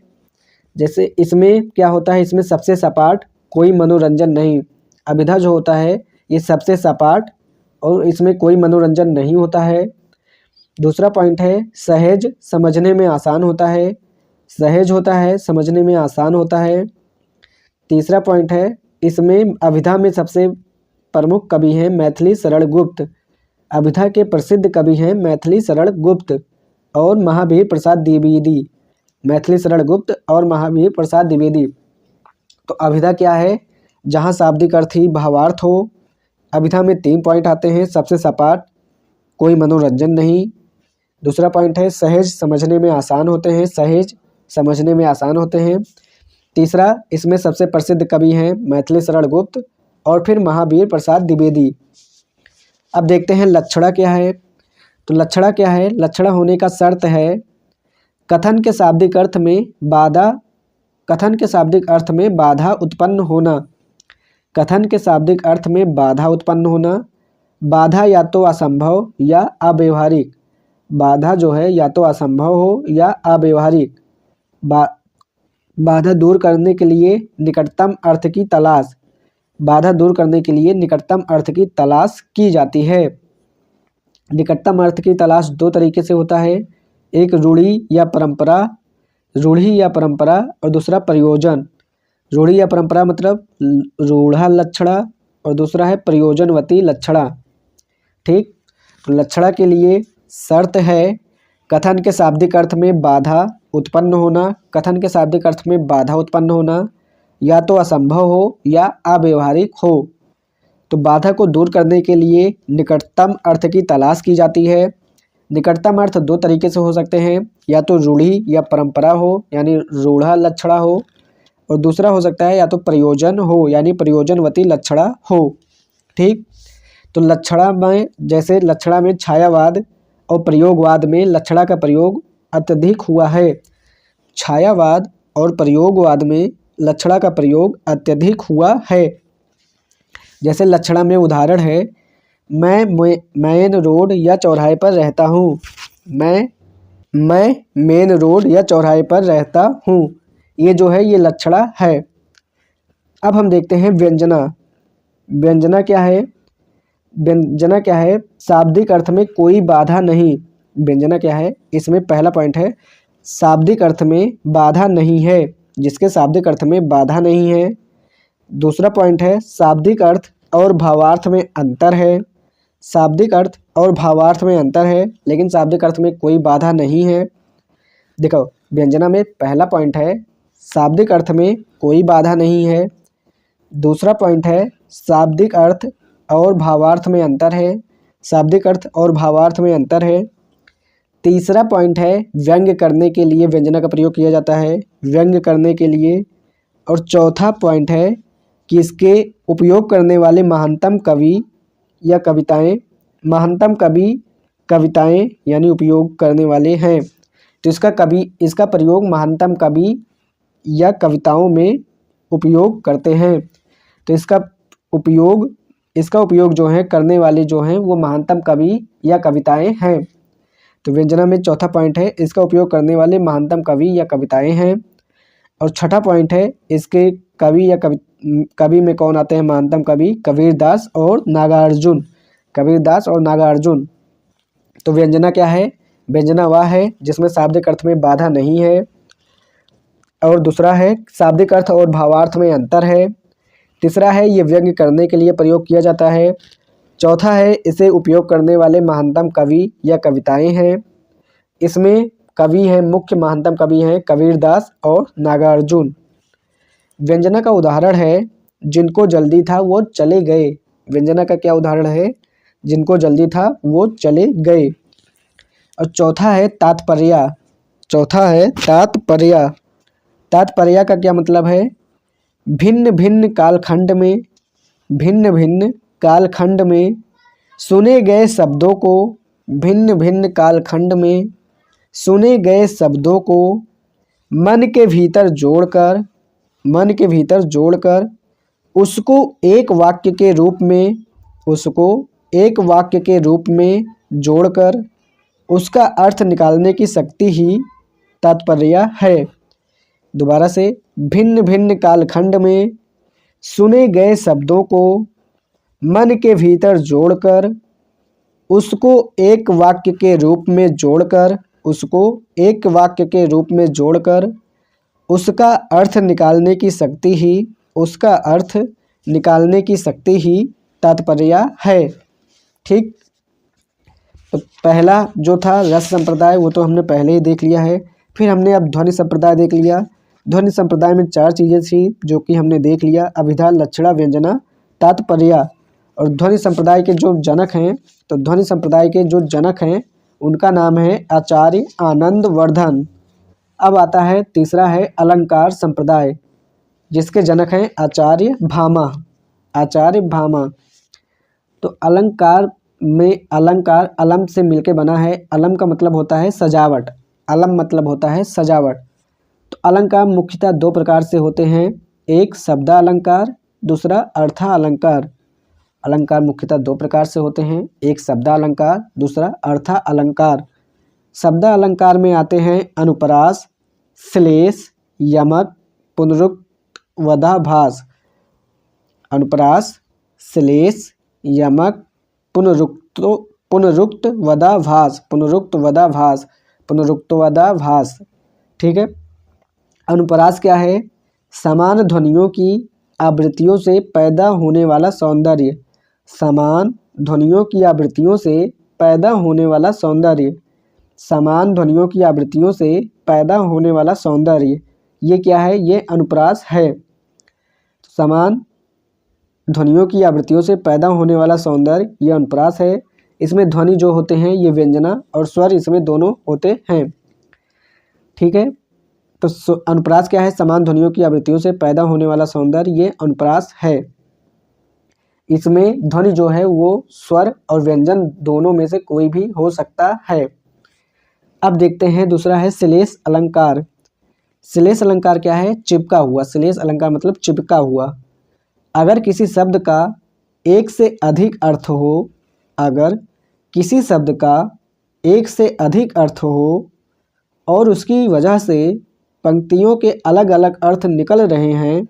जैसे इसमें क्या होता है, इसमें सबसे सपाट, कोई मनोरंजन नहीं। अभिधा जो होता है ये सबसे सपाट और इसमें कोई मनोरंजन नहीं होता है। दूसरा पॉइंट है सहज, समझने में आसान होता है, सहज होता है, समझने में आसान होता है। तीसरा पॉइंट है इसमें अभिधा में सबसे प्रमुख कवि हैं मैथिली शरण गुप्त। अभिधा के प्रसिद्ध कवि हैं मैथिली शरण गुप्त और महावीर प्रसाद द्विवेदी, मैथिली शरण गुप्त और महावीर प्रसाद द्विवेदी। तो अभिधा क्या है? जहाँ शाब्दिक अर्थ ही भावार्थ हो। अभिधा में 3 पॉइंट आते हैं, सबसे सपाट, कोई मनोरंजन नहीं। दूसरा पॉइंट है सहज, समझने में आसान होते हैं, सहज समझने में आसान होते हैं। तीसरा इसमें सबसे प्रसिद्ध कवि हैं मैथिली शरण गुप्त और फिर महावीर प्रसाद द्विवेदी। अब देखते हैं लक्षणा क्या है। तो लक्षणा क्या है? लक्षणा होने का शर्त है कथन के शाब्दिक अर्थ में बाधा, कथन के शाब्दिक अर्थ में बाधा उत्पन्न होना, कथन के शाब्दिक अर्थ में बाधा उत्पन्न होना। बाधा या तो असंभव या अव्यवहारिक, बाधा जो है या तो असंभव हो या अव्यवहारिक। बाधा दूर करने के लिए निकटतम अर्थ की तलाश, बाधा दूर करने के लिए निकटतम अर्थ की तलाश की जाती है। निकटतम अर्थ की तलाश 2 तरीके से होता है, एक रूढ़ि या परंपरा, रूढ़ि या परंपरा, और दूसरा प्रयोजन। रूढ़ि या परंपरा मतलब रूढ़ा लक्षणा और दूसरा है प्रयोजनवती लक्षणा। ठीक, तो लक्षणा के लिए शर्त है कथन के शाब्दिक अर्थ में बाधा उत्पन्न होना, कथन के शाब्दिक अर्थ में बाधा उत्पन्न होना या तो असंभव हो या अव्यवहारिक हो। तो बाधा को दूर करने के लिए निकटतम अर्थ की तलाश की जाती है। निकटतम अर्थ 2 तरीके से हो सकते हैं, या तो रूढ़ि या परंपरा हो यानी रूढ़ा लक्षणा हो, और दूसरा हो सकता है या तो प्रयोजन हो यानी प्रयोजनवती लक्षणा हो। ठीक, तो लक्षणा में जैसे लक्षणा में छायावाद और प्रयोगवाद में लक्षणा का प्रयोग अत्यधिक हुआ है। छायावाद और प्रयोगवाद में लक्षणा का प्रयोग अत्यधिक हुआ है। जैसे लक्षणा में उदाहरण है मैं मेन रोड या चौराहे पर रहता हूँ, मैं मेन रोड या चौराहे पर रहता हूँ, ये जो है ये लक्षणा है। अब हम देखते हैं व्यंजना। व्यंजना क्या है? व्यंजना क्या है? शाब्दिक अर्थ में कोई बाधा नहीं। व्यंजना क्या है? इसमें पहला पॉइंट है शाब्दिक अर्थ में बाधा नहीं है, जिसके शाब्दिक अर्थ में बाधा नहीं है। दूसरा पॉइंट है शाब्दिक अर्थ और भावार्थ में अंतर है, शाब्दिक अर्थ और भावार्थ में अंतर है लेकिन शाब्दिक अर्थ में कोई बाधा नहीं है। देखो व्यंजना में पहला पॉइंट है शाब्दिक अर्थ में कोई बाधा नहीं है, दूसरा पॉइंट है शाब्दिक अर्थ और भावार्थ में अंतर है, शाब्दिक अर्थ और भावार्थ में अंतर है। तीसरा पॉइंट है व्यंग्य करने के लिए व्यंजना का प्रयोग किया जाता है, व्यंग्य करने के लिए। और चौथा पॉइंट है कि इसके उपयोग करने वाले महानतम कवि या कविताएं, महानतम कवि कविताएं यानी उपयोग करने वाले हैं। तो इसका प्रयोग महानतम कवि या कविताओं में उपयोग करते हैं। तो इसका उपयोग जो है करने वाले जो हैं वो महानतम कवि या कविताएं हैं। तो व्यंजना में चौथा पॉइंट है इसका उपयोग करने वाले महानतम कवि या कविताएं हैं। और छठा पॉइंट है इसके कवि में कौन आते हैं महानतम कवि, कबीरदास और नागार्जुन, कबीरदास और नागार्जुन। तो व्यंजना क्या है, व्यंजना वह है जिसमें शाब्दिक अर्थ में बाधा नहीं है। और दूसरा है शाब्दिक अर्थ और भावार्थ में अंतर है। तीसरा है ये व्यंग्य करने के लिए प्रयोग किया जाता है। चौथा है इसे उपयोग करने वाले महानतम कवि या कविताएं हैं। इसमें कवि हैं, मुख्य महानतम कवि हैं कबीरदास और नागार्जुन। व्यंजना का उदाहरण है जिनको जल्दी था वो चले गए। व्यंजना का क्या उदाहरण है, जिनको जल्दी था वो चले गए। और चौथा है तात्पर्य, चौथा है तात्पर्य। तात्पर्य का क्या मतलब है, भिन्न भिन्न कालखंड में, भिन्न भिन्न कालखंड में सुने गए शब्दों को, भिन्न भिन्न कालखंड में सुने गए शब्दों को मन के भीतर जोड़कर, मन के भीतर जोड़कर उसको एक वाक्य के रूप में, उसको एक वाक्य के रूप में जोड़कर उसका अर्थ निकालने की शक्ति ही तात्पर्य है। दोबारा से, भिन्न भिन्न कालखंड में सुने गए शब्दों को मन के भीतर जोड़कर उसको एक वाक्य के रूप में जोड़कर, उसको एक वाक्य के रूप में जोड़कर उसका अर्थ निकालने की शक्ति ही, उसका अर्थ निकालने की शक्ति ही तात्पर्य है। ठीक, तो पहला जो था रस संप्रदाय वो तो हमने पहले ही देख लिया है। फिर हमने अब ध्वनि संप्रदाय देख लिया। ध्वनि संप्रदाय में 4 चीज़ें थी जो कि हमने देख लिया, अभिधा, लक्षणा, व्यंजना, तात्पर्य। और ध्वनि संप्रदाय के जो जनक हैं, तो ध्वनि संप्रदाय के जो जनक हैं उनका नाम है आचार्य आनंदवर्धन। अब आता है तीसरा है अलंकार संप्रदाय, जिसके जनक हैं आचार्य भामा, आचार्य भामा। तो अलंकार में, अलंकार अलम से मिलके बना है। अलम का मतलब होता है सजावट, अलम मतलब होता है सजावट। तो अलंकार मुख्यतः 2 प्रकार से होते हैं, एक शब्दा अलंकार, दूसरा अर्था अलंकार। अलंकार मुख्यतः 2 प्रकार से होते हैं, एक शब्दा अलंकार, दूसरा अर्था अलंकार। शब्दा अलंकार में आते हैं अनुप्रास, श्लेष, यमक, पुनरुक्त, वदाभास। अनुप्रास, श्लेष, यमक, पुनरुक्त, वदाभास, पुनरुक्त, वदाभास, पुनरुक्त, वदाभास। ठीक है। अनुप्रास क्या है, समान ध्वनियों की आवृत्तियों से पैदा होने वाला सौंदर्य, समान ध्वनियों की आवृत्तियों से पैदा होने वाला सौंदर्य, समान ध्वनियों की आवृत्तियों से पैदा होने वाला सौंदर्य, ये क्या है, ये अनुप्रास है। समान ध्वनियों की आवृत्तियों से पैदा होने वाला सौंदर्य, ये अनुप्रास है। इसमें ध्वनि जो होते हैं ये व्यंजना और स्वर इसमें दोनों होते हैं। ठीक है। तो अनुप्रास क्या है, समान ध्वनियों की आवृत्तियों से पैदा होने वाला सौंदर्य, ये अनुप्रास है। इसमें ध्वनि जो है वो स्वर और व्यंजन दोनों में से कोई भी हो सकता है। अब देखते हैं दूसरा है श्लेष अलंकार। श्लेष अलंकार क्या है, चिपका हुआ। श्लेष अलंकार मतलब चिपका हुआ। अगर किसी शब्द का एक से अधिक अर्थ हो, अगर किसी शब्द का एक से अधिक अर्थ हो और उसकी वजह से पंक्तियों के अलग अलग अर्थ निकल रहे हैं,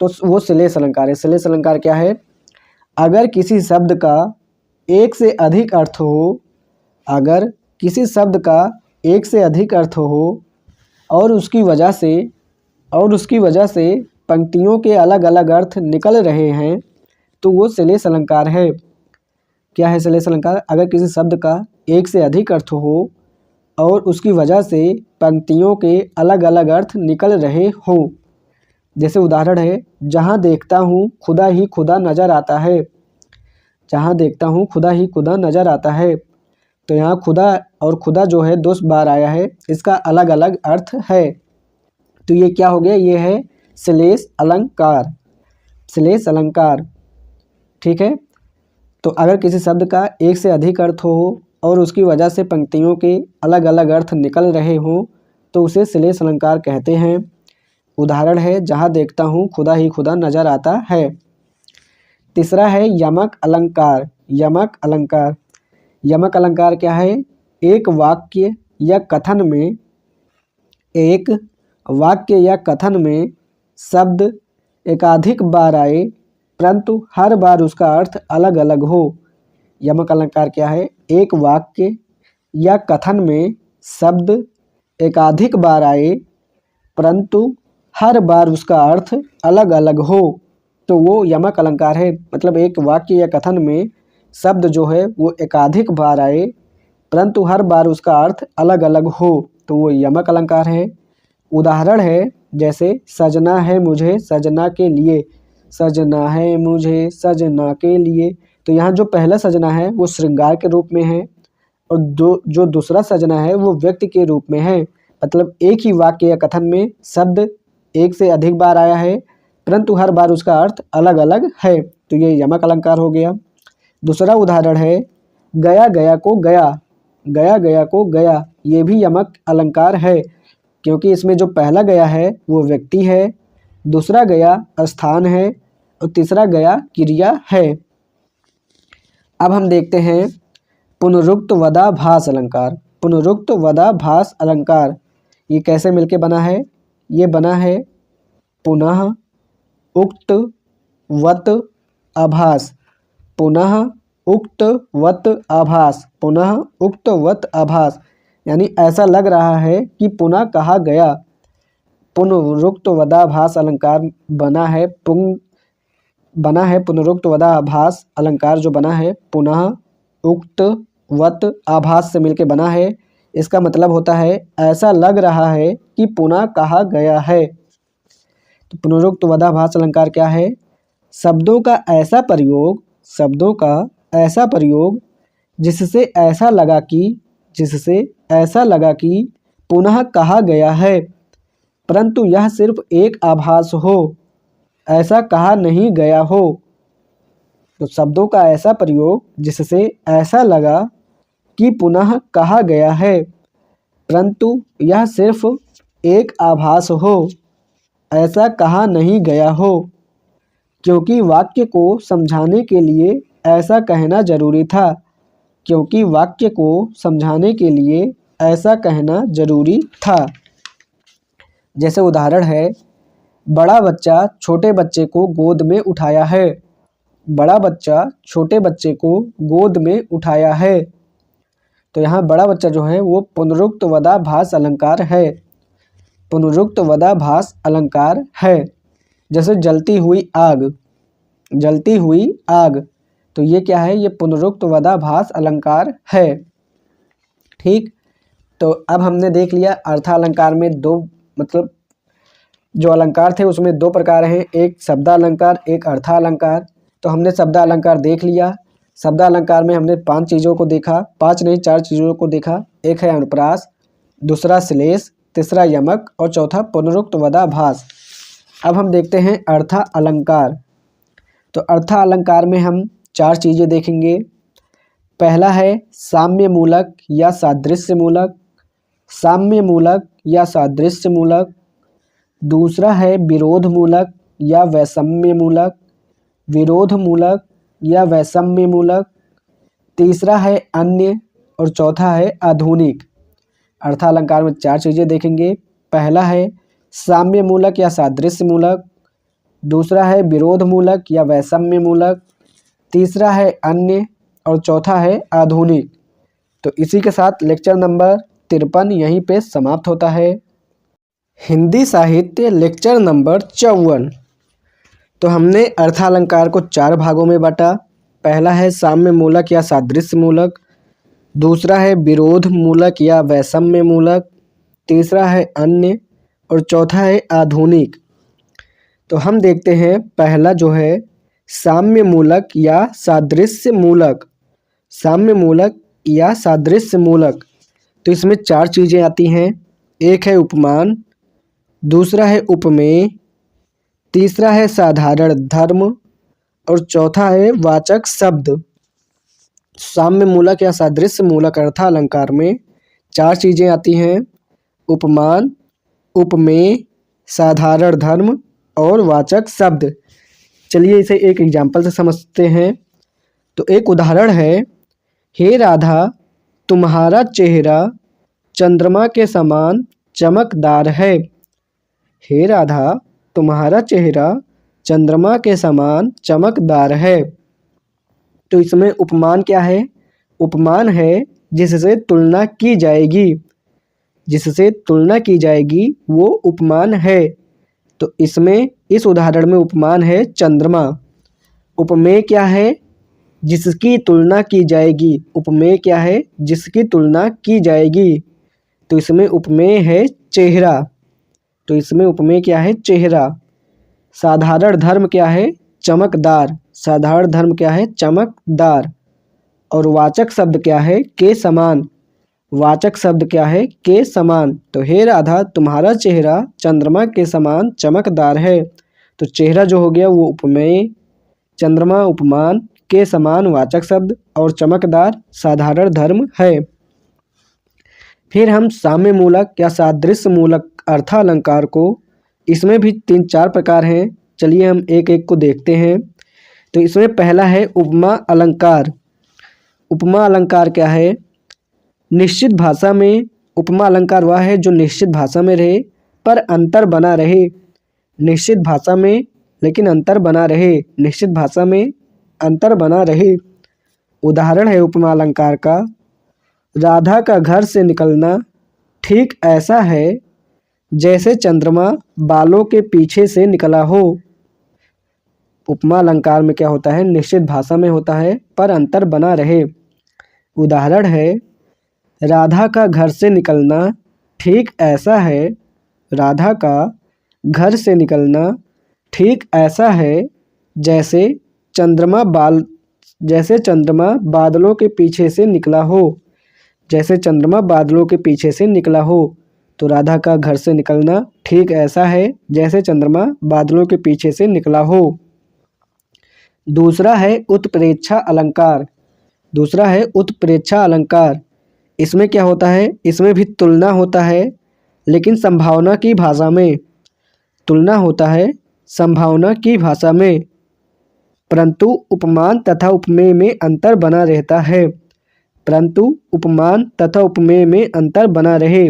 तो वो श्लेष अलंकार है। श्लेष अलंकार क्या है, अगर किसी शब्द का एक से अधिक अर्थ हो, अगर किसी शब्द का एक से अधिक अर्थ हो और उसकी वजह से पंक्तियों के अलग अलग अर्थ निकल रहे हैं, तो वो श्लेष अलंकार है। क्या है श्लेष अलंकार, अगर किसी शब्द का एक से अधिक अर्थ हो और उसकी वजह से पंक्तियों के अलग अलग अर्थ निकल रहे हों। जैसे उदाहरण है, जहाँ देखता हूँ खुदा ही खुदा नज़र आता है। जहाँ देखता हूँ खुदा ही खुदा नज़र आता है। तो यहाँ खुदा और खुदा जो है 2 बार आया है, इसका अलग अलग अर्थ है। तो ये क्या हो गया, ये है श्लेष अलंकार। श्लेष अलंकार, ठीक है। तो अगर किसी शब्द का एक से अधिक अर्थ हो और उसकी वजह से पंक्तियों के अलग अलग अर्थ निकल रहे हों तो उसे श्लेष अलंकार कहते हैं। उदाहरण है, जहाँ देखता हूँ खुदा ही खुदा नज़र आता है। तीसरा है यमक अलंकार। यमक अलंकार, यमक अलंकार क्या है, एक वाक्य या कथन में शब्द एकाधिक बार आए परंतु हर बार उसका अर्थ अलग अलग हो। यमक अलंकार क्या है, एक वाक्य या कथन में शब्द एकाधिक बार आए परंतु हर बार उसका अर्थ अलग अलग हो, तो वो यमक अलंकार है। मतलब एक वाक्य या कथन में शब्द जो है वो एकाधिक बार आए परंतु हर बार उसका अर्थ अलग अलग हो, तो वो यमक अलंकार है। उदाहरण है, जैसे सजना है मुझे सजना के लिए। सजना है मुझे सजना के लिए, तो यहाँ जो पहला सजना है वो श्रृंगार के रूप में है और जो दूसरा सजना है वो व्यक्ति के रूप में है। मतलब एक ही वाक्य या कथन में शब्द एक से अधिक बार आया है परंतु हर बार उसका अर्थ अलग अलग है, तो ये यमक अलंकार हो गया। दूसरा उदाहरण है, गया गया को गया। गया गया को गया, ये भी यमक अलंकार है क्योंकि इसमें जो पहला गया है वो व्यक्ति है, दूसरा गया स्थान है और तीसरा गया क्रिया है। अब हम देखते हैं पुनरुक्त वदाभास अलंकार। पुनरुक्त वदाभास अलंकार ये कैसे मिलके बना है, ये बना है पुनः उक्त वत आभास। पुनः उक्त वत आभास, पुनः उक्त वत आभास, यानी ऐसा लग रहा है कि पुनः कहा गया। पुनरुक्त वदाभास अलंकार बना है पुनरुक्त वदाभास अलंकार जो बना है पुनः उक्त वत आभास से मिलके बना है। इसका मतलब होता है ऐसा लग रहा है कि पुनः कहा गया है। तो पुनरुक्त वदाभास अलंकार क्या है, शब्दों का ऐसा प्रयोग जिससे ऐसा लगा कि पुनः कहा गया है परंतु यह सिर्फ एक आभास हो, ऐसा कहा नहीं गया हो। तो शब्दों का ऐसा प्रयोग जिससे ऐसा लगा कि पुनः कहा गया है परंतु यह सिर्फ एक आभास हो, ऐसा कहा नहीं गया हो, क्योंकि वाक्य को समझाने के लिए ऐसा कहना जरूरी था। क्योंकि वाक्य को समझाने के लिए ऐसा कहना जरूरी था। जैसे उदाहरण है, बड़ा बच्चा छोटे बच्चे को गोद में उठाया है। बड़ा बच्चा छोटे बच्चे को गोद में उठाया है। तो यहाँ बड़ा बच्चा जो है वो पुनरुक्त वदाभास अलंकार है। पुनरुक्त वदाभास अलंकार है। जैसे जलती हुई आग, जलती हुई आग, तो ये क्या है, ये पुनरुक्त वदाभास अलंकार है। ठीक, तो अब हमने देख लिया अर्थालंकार में दो, मतलब जो अलंकार थे उसमें दो प्रकार हैं, एक शब्दालंकार, एक अर्थालंकार। तो हमने शब्दालंकार देख लिया। शब्दालंकार में हमने 5 चीज़ों को देखा, 5 नहीं 4 चीज़ों को देखा। एक है अनुप्रास, दूसरा श्लेष, तीसरा यमक और चौथा पुनरुक्त वदाभास। अब हम देखते हैं अर्था अलंकार। तो अर्था अलंकार में हम 4 चीज़ें देखेंगे। पहला है साम्य मूलक या सादृश्य मूलक, साम्य मूलक या सादृश्य मूलक। दूसरा है विरोध मूलक या वैषम्य मूलक, विरोध मूलक या वैषम्य मूलक। तीसरा है अन्य और चौथा है आधुनिक। अर्थालंकार में 4 चीज़ें देखेंगे। पहला है साम्य मूलक या सादृश्य मूलक, दूसरा है विरोध मूलक या वैषम्य मूलक, तीसरा है अन्य और चौथा है आधुनिक। तो इसी के साथ लेक्चर नंबर 53 यहीं पे समाप्त होता है। हिंदी साहित्य लेक्चर नंबर 54। तो हमने अर्थालंकार को 4 भागों में बांटा। पहला है साम्य मूलक या सादृश्य मूलक, दूसरा है विरोध मूलक या वैषम्य मूलक, तीसरा है अन्य और चौथा है आधुनिक। तो हम देखते हैं पहला जो है साम्य मूलक या सादृश्य मूलक। साम्य मूलक या सादृश्य मूलक, तो इसमें 4 चीज़ें आती हैं। एक है उपमान, दूसरा है उपमेय, तीसरा है साधारण धर्म और चौथा है वाचक शब्द। साम्य मूलक या सादृश्य मूलक अर्थालंकार में 4 चीज़ें आती हैं: उपमान, उपमेय, साधारण धर्म और वाचक शब्द। चलिए इसे एक एग्जाम्पल से समझते हैं। तो एक उदाहरण है, हे राधा तुम्हारा चेहरा चंद्रमा के समान चमकदार है। हे राधा तुम्हारा चेहरा चंद्रमा के समान चमकदार है। तो इसमें उपमान क्या है? उपमान है जिससे तुलना की जाएगी, जिससे तुलना की जाएगी वो उपमान है। तो इसमें इस उदाहरण में उपमान है चंद्रमा। उपमेय क्या है? जिसकी तुलना की जाएगी। उपमेय क्या है? जिसकी तुलना की जाएगी। तो इसमें उपमेय है चेहरा। तो इसमें उपमेय क्या है? चेहरा। साधारण धर्म क्या है? चमकदार। साधारण धर्म क्या है? चमकदार। और वाचक शब्द क्या है? के समान। वाचक शब्द क्या है? के समान। तो हे राधा तुम्हारा चेहरा चंद्रमा के समान चमकदार है। तो चेहरा जो हो गया वो उपमेय, चंद्रमा उपमान, के समान वाचक शब्द और चमकदार साधारण धर्म है। फिर हम साम्य मूलक या सादृश्य मूलक अर्थालंकार को, इसमें भी 3-4 प्रकार हैं। चलिए हम एक एक को देखते हैं। तो इसमें पहला है उपमा अलंकार। उपमा अलंकार क्या है? निश्चित भाषा में उपमा अलंकार वह है जो निश्चित भाषा में रहे पर अंतर बना रहे। निश्चित भाषा में लेकिन अंतर बना रहे। निश्चित भाषा में अंतर बना रहे। उदाहरण है उपमा अलंकार का, राधा का घर से निकलना ठीक ऐसा है जैसे चंद्रमा बालों के पीछे से निकला हो। उपमा अलंकार में क्या होता है? निश्चित भाषा में होता है पर अंतर बना रहे। उदाहरण है, राधा का घर से निकलना ठीक ऐसा है, राधा का घर से निकलना ठीक ऐसा है जैसे चंद्रमा बादलों के पीछे से निकला हो। जैसे चंद्रमा बादलों के पीछे से निकला हो। तो राधा का घर से निकलना ठीक ऐसा है जैसे चंद्रमा बादलों के पीछे से निकला हो। दूसरा है उत्प्रेक्षा अलंकार। दूसरा है उत्प्रेक्षा अलंकार। इसमें क्या होता है? इसमें भी तुलना होता है लेकिन संभावना की भाषा में। तुलना होता है संभावना की भाषा में, परंतु उपमान तथा उपमेय में अंतर बना रहता है। परंतु उपमान तथा उपमेय में अंतर बना रहे।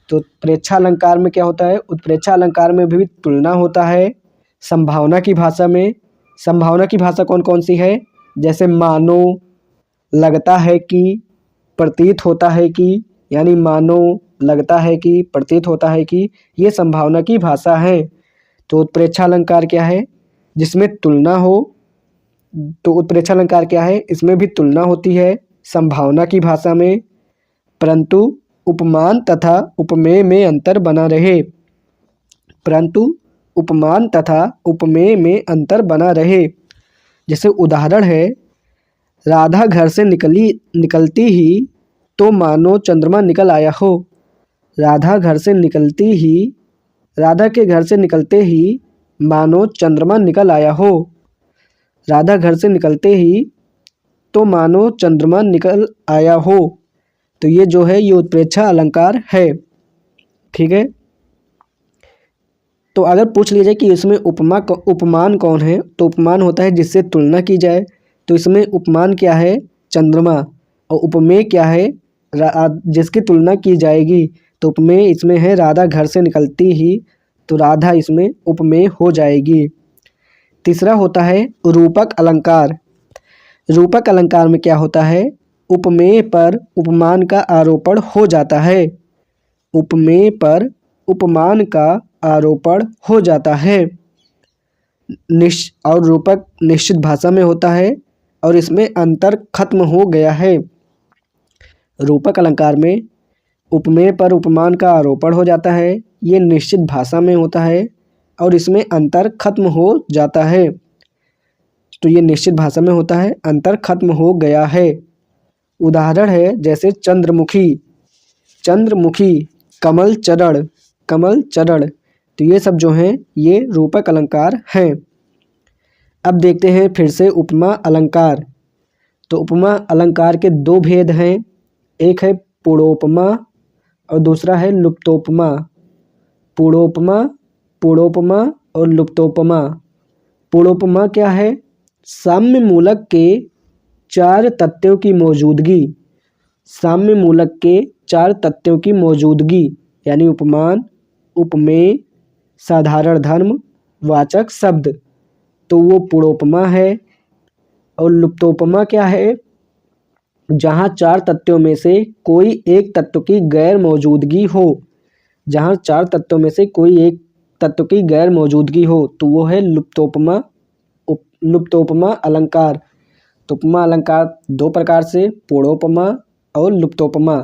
तो उत्प्रेक्षा अलंकार में क्या होता है? उत्प्रेक्षा अलंकार में भी तुलना होता है संभावना की भाषा में। संभावना की भाषा कौन कौन सी है? जैसे मानो, लगता है कि, प्रतीत होता है कि, यानी मानो, लगता है कि, प्रतीत होता है कि, ये संभावना की भाषा है। तो उत्प्रेक्षा अलंकार क्या है? जिसमें तुलना हो। तो उत्प्रेक्षा अलंकार क्या है? इसमें भी तुलना होती है संभावना की भाषा में, परंतु उपमान तथा उपमेय में अंतर बना रहे। परंतु उपमान तथा उपमेय में अंतर बना रहे। जैसे उदाहरण है, राधा घर से निकलती ही तो मानो चंद्रमा निकल आया हो। राधा के घर से निकलते ही मानो चंद्रमा निकल आया हो। राधा घर से निकलते ही तो मानो चंद्रमा निकल आया हो। तो ये जो है ये उत्प्रेक्षा अलंकार है। ठीक है। तो अगर पूछ लीजिए कि इसमें उपमान कौन है, तो उपमान होता है जिससे तुलना की जाए। तो इसमें उपमान क्या है? चंद्रमा। और उपमेय क्या है? जिसकी तुलना की जाएगी। तो उपमेय इसमें है राधा घर से निकलती ही, तो राधा इसमें उपमेय हो जाएगी। तीसरा होता है रूपक अलंकार। रूपक अलंकार में क्या होता है? उपमेय पर उपमान का आरोपण हो जाता है। उपमेय पर उपमान का आरोपण हो जाता है। और रूपक निश्चित भाषा में होता है और इसमें अंतर खत्म हो गया है। रूपक अलंकार में उपमेय पर उपमान का आरोपण हो जाता है, ये निश्चित भाषा में होता है और इसमें अंतर खत्म हो जाता है। तो ये निश्चित भाषा में होता है, अंतर खत्म हो गया है। उदाहरण है जैसे चंद्रमुखी, चंद्रमुखी, कमल चरण, कमल चरण। तो ये सब जो हैं ये रूपक अलंकार हैं। अब देखते हैं फिर से उपमा अलंकार। तो उपमा अलंकार के दो भेद हैं, एक है पूर्वोपमा और दूसरा है लुप्तोपमा। पूर्वोपमा, पूर्वोपमा और लुप्तोपमा। पूर्वोपमा क्या है? साम्य मूलक के चार तथ्यों की मौजूदगी, साम्य मूलक के चार तथ्यों की मौजूदगी, यानी उपमान, उपमेय, साधारण धर्म, वाचक शब्द, तो वो पूर्वोपमा है। और लुप्तोपमा क्या है? जहाँ चार तथ्यों में से कोई एक तत्व की गैर मौजूदगी हो, जहाँ चार तत्वों में से कोई एक तत्व की गैर मौजूदगी हो, तो वो है लुप्तोपमा, लुप्तोपमा अलंकार। तो उपमा अलंकार दो प्रकार से, पूर्वोपमा और लुप्तोपमा।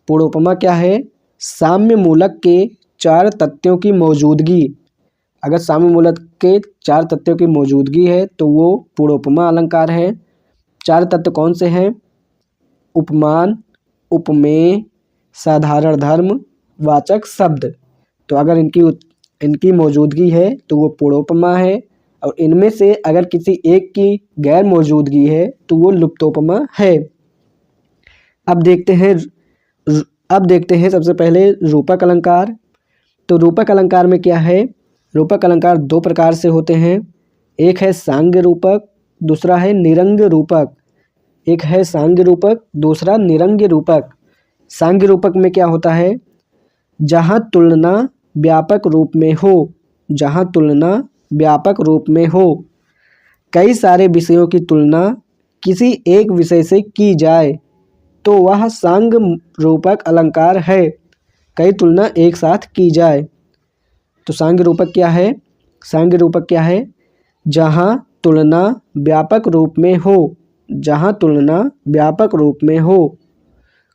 पूर्वोपमा क्या है? साम्य मूलक के चार तथ्यों की मौजूदगी। अगर साम्य मूलक के चार तथ्यों की मौजूदगी है तो वो पूर्वोपमा अलंकार है। चार तत्व कौन से हैं? उपमान, उपमेय, साधारण धर्म, वाचक शब्द। तो अगर इनकी मौजूदगी है तो वो पूर्वोपमा है, और इनमें से अगर किसी एक की गैर मौजूदगी है तो वो लुप्तोपमा है। अब देखते हैं सबसे पहले रूपक अलंकार। तो रूपक अलंकार में क्या है? रूपक अलंकार दो प्रकार से होते हैं, एक है सांग्य रूपक, दूसरा है निरंग रूपक। एक है सांग्य रूपक, दूसरा निरंग रूपक। सांग्य रूपक में क्या होता है? जहाँ तुलना व्यापक रूप में हो, जहाँ तुलना व्यापक रूप में हो, कई सारे विषयों की तुलना किसी एक विषय से की जाए तो वह सांग रूपक अलंकार है। कई तुलना एक साथ की जाए तो सांग रूपक क्या है? सांग रूपक क्या है? जहाँ तुलना व्यापक रूप में हो, जहाँ तुलना व्यापक रूप में हो,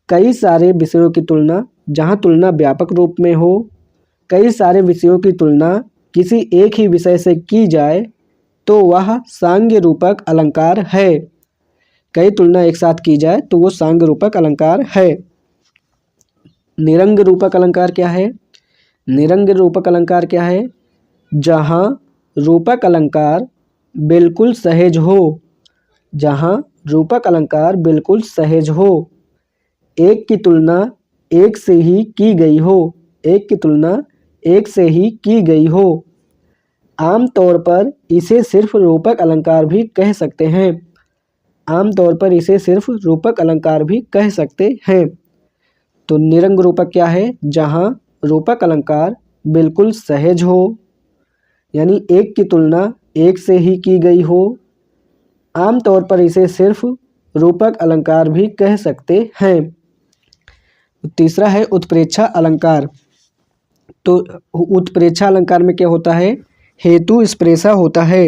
कई सारे विषयों की तुलना, जहाँ तुलना व्यापक रूप में हो, कई सारे विषयों की तुलना किसी एक ही विषय से की जाए तो वह सांग्य रूपक अलंकार है। कई तुलना एक साथ की जाए तो वो सांग्य रूपक अलंकार है। निरंग रूपक अलंकार क्या है? निरंग रूपक अलंकार क्या है? जहाँ रूपक अलंकार बिल्कुल सहज हो, जहाँ रूपक अलंकार बिल्कुल सहज हो, एक की तुलना एक से ही की गई हो, एक की तुलना एक से ही की गई हो। आम तौर पर इसे सिर्फ रूपक अलंकार भी कह सकते हैं। आम तौर पर इसे सिर्फ रूपक अलंकार भी कह सकते हैं। तो निरंग रूपक क्या है? जहाँ रूपक अलंकार बिल्कुल सहज हो, यानी एक की तुलना एक से ही की गई हो। आम तौर पर इसे सिर्फ रूपक अलंकार भी कह सकते हैं। तीसरा है उत्प्रेक्षा अलंकार। तो उत्प्रेक्षा अलंकार में क्या होता है? हेतु स्प्रेसा होता है,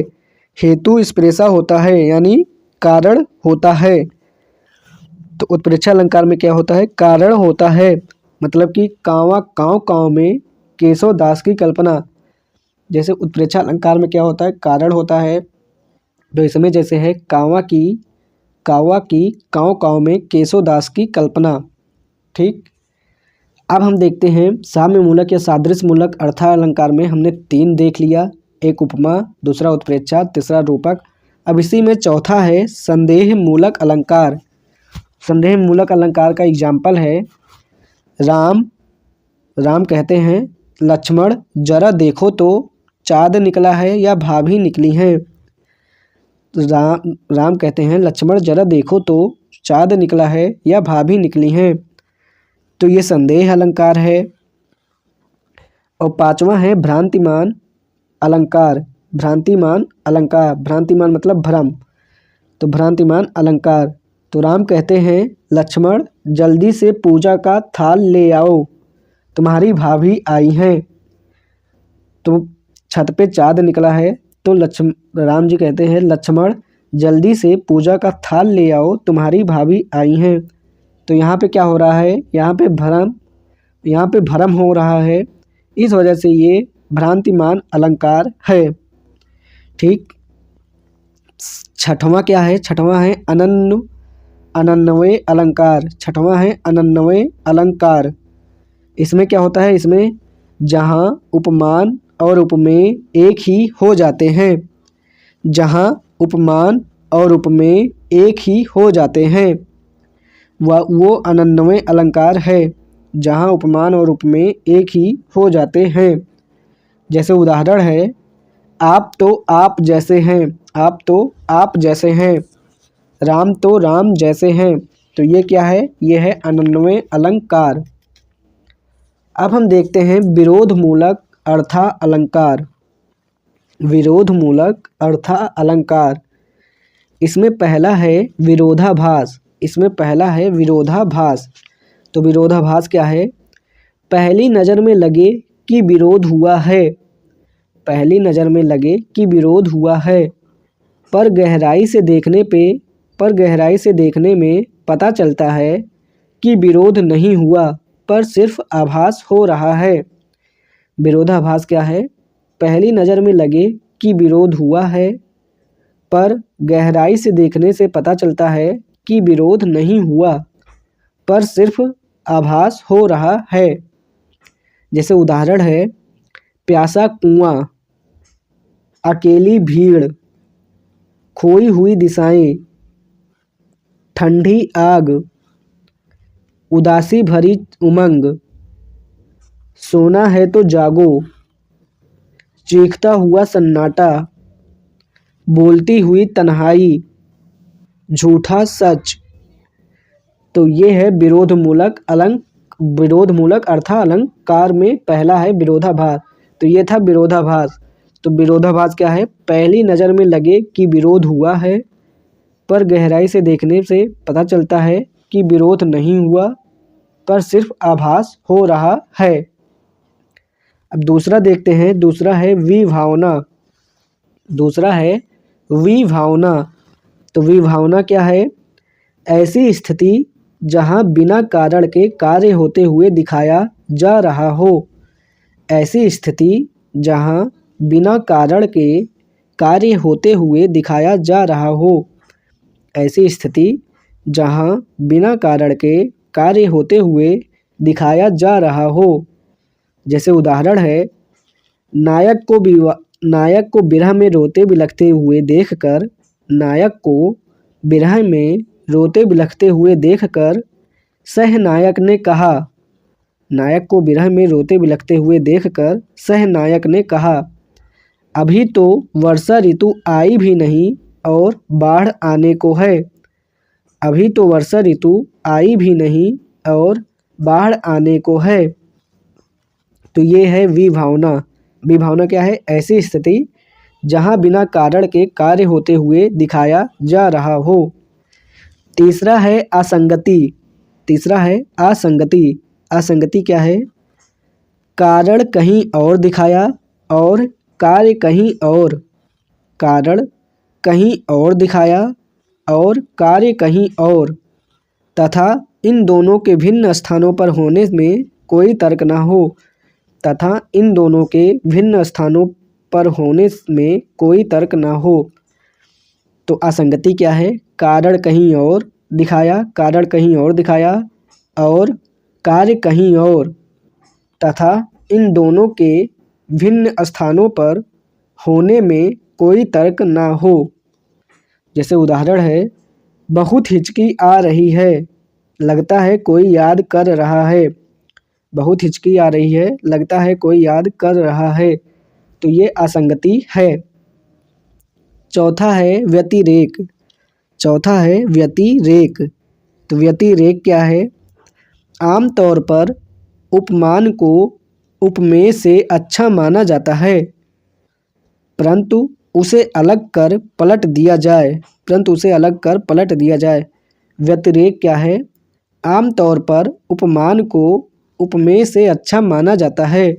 हेतु स्प्रेसा होता है, यानी कारण होता है। तो उत्प्रेक्षा अलंकार में क्या होता है? कारण होता है। मतलब कि कांवा काँव काँव में केशव दास की कल्पना। जैसे उत्प्रेक्षा अलंकार में क्या होता है? कारण होता है। तो इसमें जैसे है काँवा की काँव काँव में केशव दास की कल्पना। ठीक। अब हम देखते हैं साम्य मूलक या सादृश्य मूलक अर्थालंकार में हमने तीन देख लिया, एक उपमा, दूसरा उत्प्रेक्षा, तीसरा रूपक। अब इसी में चौथा है संदेह मूलक अलंकार। संदेह मूलक अलंकार का एग्जाम्पल है राम कहते हैं लक्ष्मण जरा देखो तो चाँद निकला है या भाभी निकली है। राम कहते हैं लक्ष्मण जरा देखो तो चाँद निकला है या भाभी निकली है। तो ये संदेह अलंकार है। और पांचवा है भ्रांतिमान अलंकार। भ्रांतिमान अलंकार, भ्रांतिमान मतलब भ्रम। तो भ्रांतिमान अलंकार, तो राम कहते हैं लक्ष्मण जल्दी से पूजा का थाल ले आओ, तुम्हारी भाभी आई हैं। तो छत पे चाँद निकला है, तो राम जी कहते हैं लक्ष्मण जल्दी से पूजा का थाल ले आओ, तुम्हारी भाभी आई हैं। तो यहाँ पे क्या हो रहा है? यहाँ पे भ्रम हो रहा है। इस वजह से ये भ्रांतिमान अलंकार है। ठीक। छठवां क्या है? छठवां है अनन्वय अलंकार। छठवां है अनन्वय अलंकार। इसमें क्या होता है? इसमें जहाँ उपमान और उपमेय एक ही हो जाते हैं, जहाँ उपमान और उपमेय एक ही हो जाते हैं वो अनन्वय अलंकार है, जहाँ उपमान और उपमेय एक ही हो जाते हैं। जैसे उदाहरण है, आप तो आप जैसे हैं, आप तो आप जैसे हैं, राम तो राम जैसे हैं। तो ये क्या है? ये है अनन्वय अलंकार। अब हम देखते हैं विरोध मूलक अर्था अलंकार। विरोध मूलक अर्था अलंकार। इसमें पहला है विरोधाभास। इसमें पहला है विरोधाभास। तो विरोधाभास क्या है? पहली नज़र में लगे कि विरोध हुआ है, पहली नज़र में लगे कि विरोध हुआ है, पर गहराई से देखने में पता चलता है कि विरोध नहीं हुआ, पर सिर्फ आभास हो रहा है। विरोधाभास क्या है? पहली नज़र में लगे कि विरोध हुआ है, पर गहराई से देखने से पता चलता है कि विरोध नहीं हुआ, पर सिर्फ आभास हो रहा है। जैसे उदाहरण है, प्यासा कुआं, अकेली भीड़, खोई हुई दिशाएं, ठंडी आग, उदासी भरी उमंग, सोना है तो जागो, चीखता हुआ सन्नाटा, बोलती हुई तन्हाई, झूठा सच। तो ये है विरोध मूलक अर्था अलंकार में पहला है विरोधाभास। तो ये था विरोधाभास। तो विरोधाभास क्या है? पहली नज़र में लगे कि विरोध हुआ है, पर गहराई से देखने से पता चलता है कि विरोध नहीं हुआ, पर सिर्फ आभास हो रहा है। अब दूसरा देखते हैं। दूसरा है विभावना। दूसरा है विभावना। तो विभावना क्या है? ऐसी स्थिति जहाँ बिना कारण के कार्य होते हुए दिखाया जा रहा हो। ऐसी स्थिति जहाँ बिना कारण के कार्य होते हुए दिखाया जा रहा हो। ऐसी स्थिति जहाँ बिना कारण के कार्य होते हुए दिखाया जा रहा हो। जैसे उदाहरण है, नायक को विरह में रोते बिलखते हुए देखकर, नायक को विरह में रोते बिलखते हुए देखकर सहनायक ने कहा, नायक को विरह में रोते बिलखते हुए देखकर सहनायक ने कहा, अभी तो वर्षा ऋतु आई भी नहीं और बाढ़ आने को है। अभी तो वर्षा ऋतु आई भी नहीं और बाढ़ आने को है। तो ये है विभावना। विभावना क्या है? ऐसी स्थिति जहाँ बिना कारण के कार्य होते हुए दिखाया जा रहा हो। तीसरा है असंगति। तीसरा है असंगति। असंगति क्या है? कारण कहीं और दिखाया और कार्य कहीं और। कारण कहीं और दिखाया और कार्य कहीं और, तथा इन दोनों के भिन्न स्थानों पर होने में कोई तर्क न हो। तथा इन दोनों के भिन्न स्थानों पर होने में कोई तर्क न हो। तो असंगति क्या है? कारण कहीं और दिखाया, कारण कहीं और दिखाया और कार्य कहीं और, तथा इन दोनों के भिन्न स्थानों पर होने में कोई तर्क ना हो। जैसे उदाहरण है, बहुत हिचकी आ रही है, लगता है कोई याद कर रहा है। बहुत हिचकी आ रही है, लगता है कोई याद कर रहा है। तो ये असंगति है। चौथा है व्यतिरेक। चौथा है व्यतिरेक। तो व्यतिरेक क्या है? आमतौर पर उपमान को उपमेय से अच्छा माना जाता है, परंतु उसे अलग कर पलट दिया जाए। व्यतिरेक क्या है? आमतौर पर उपमान को उपमेय से अच्छा माना जाता है,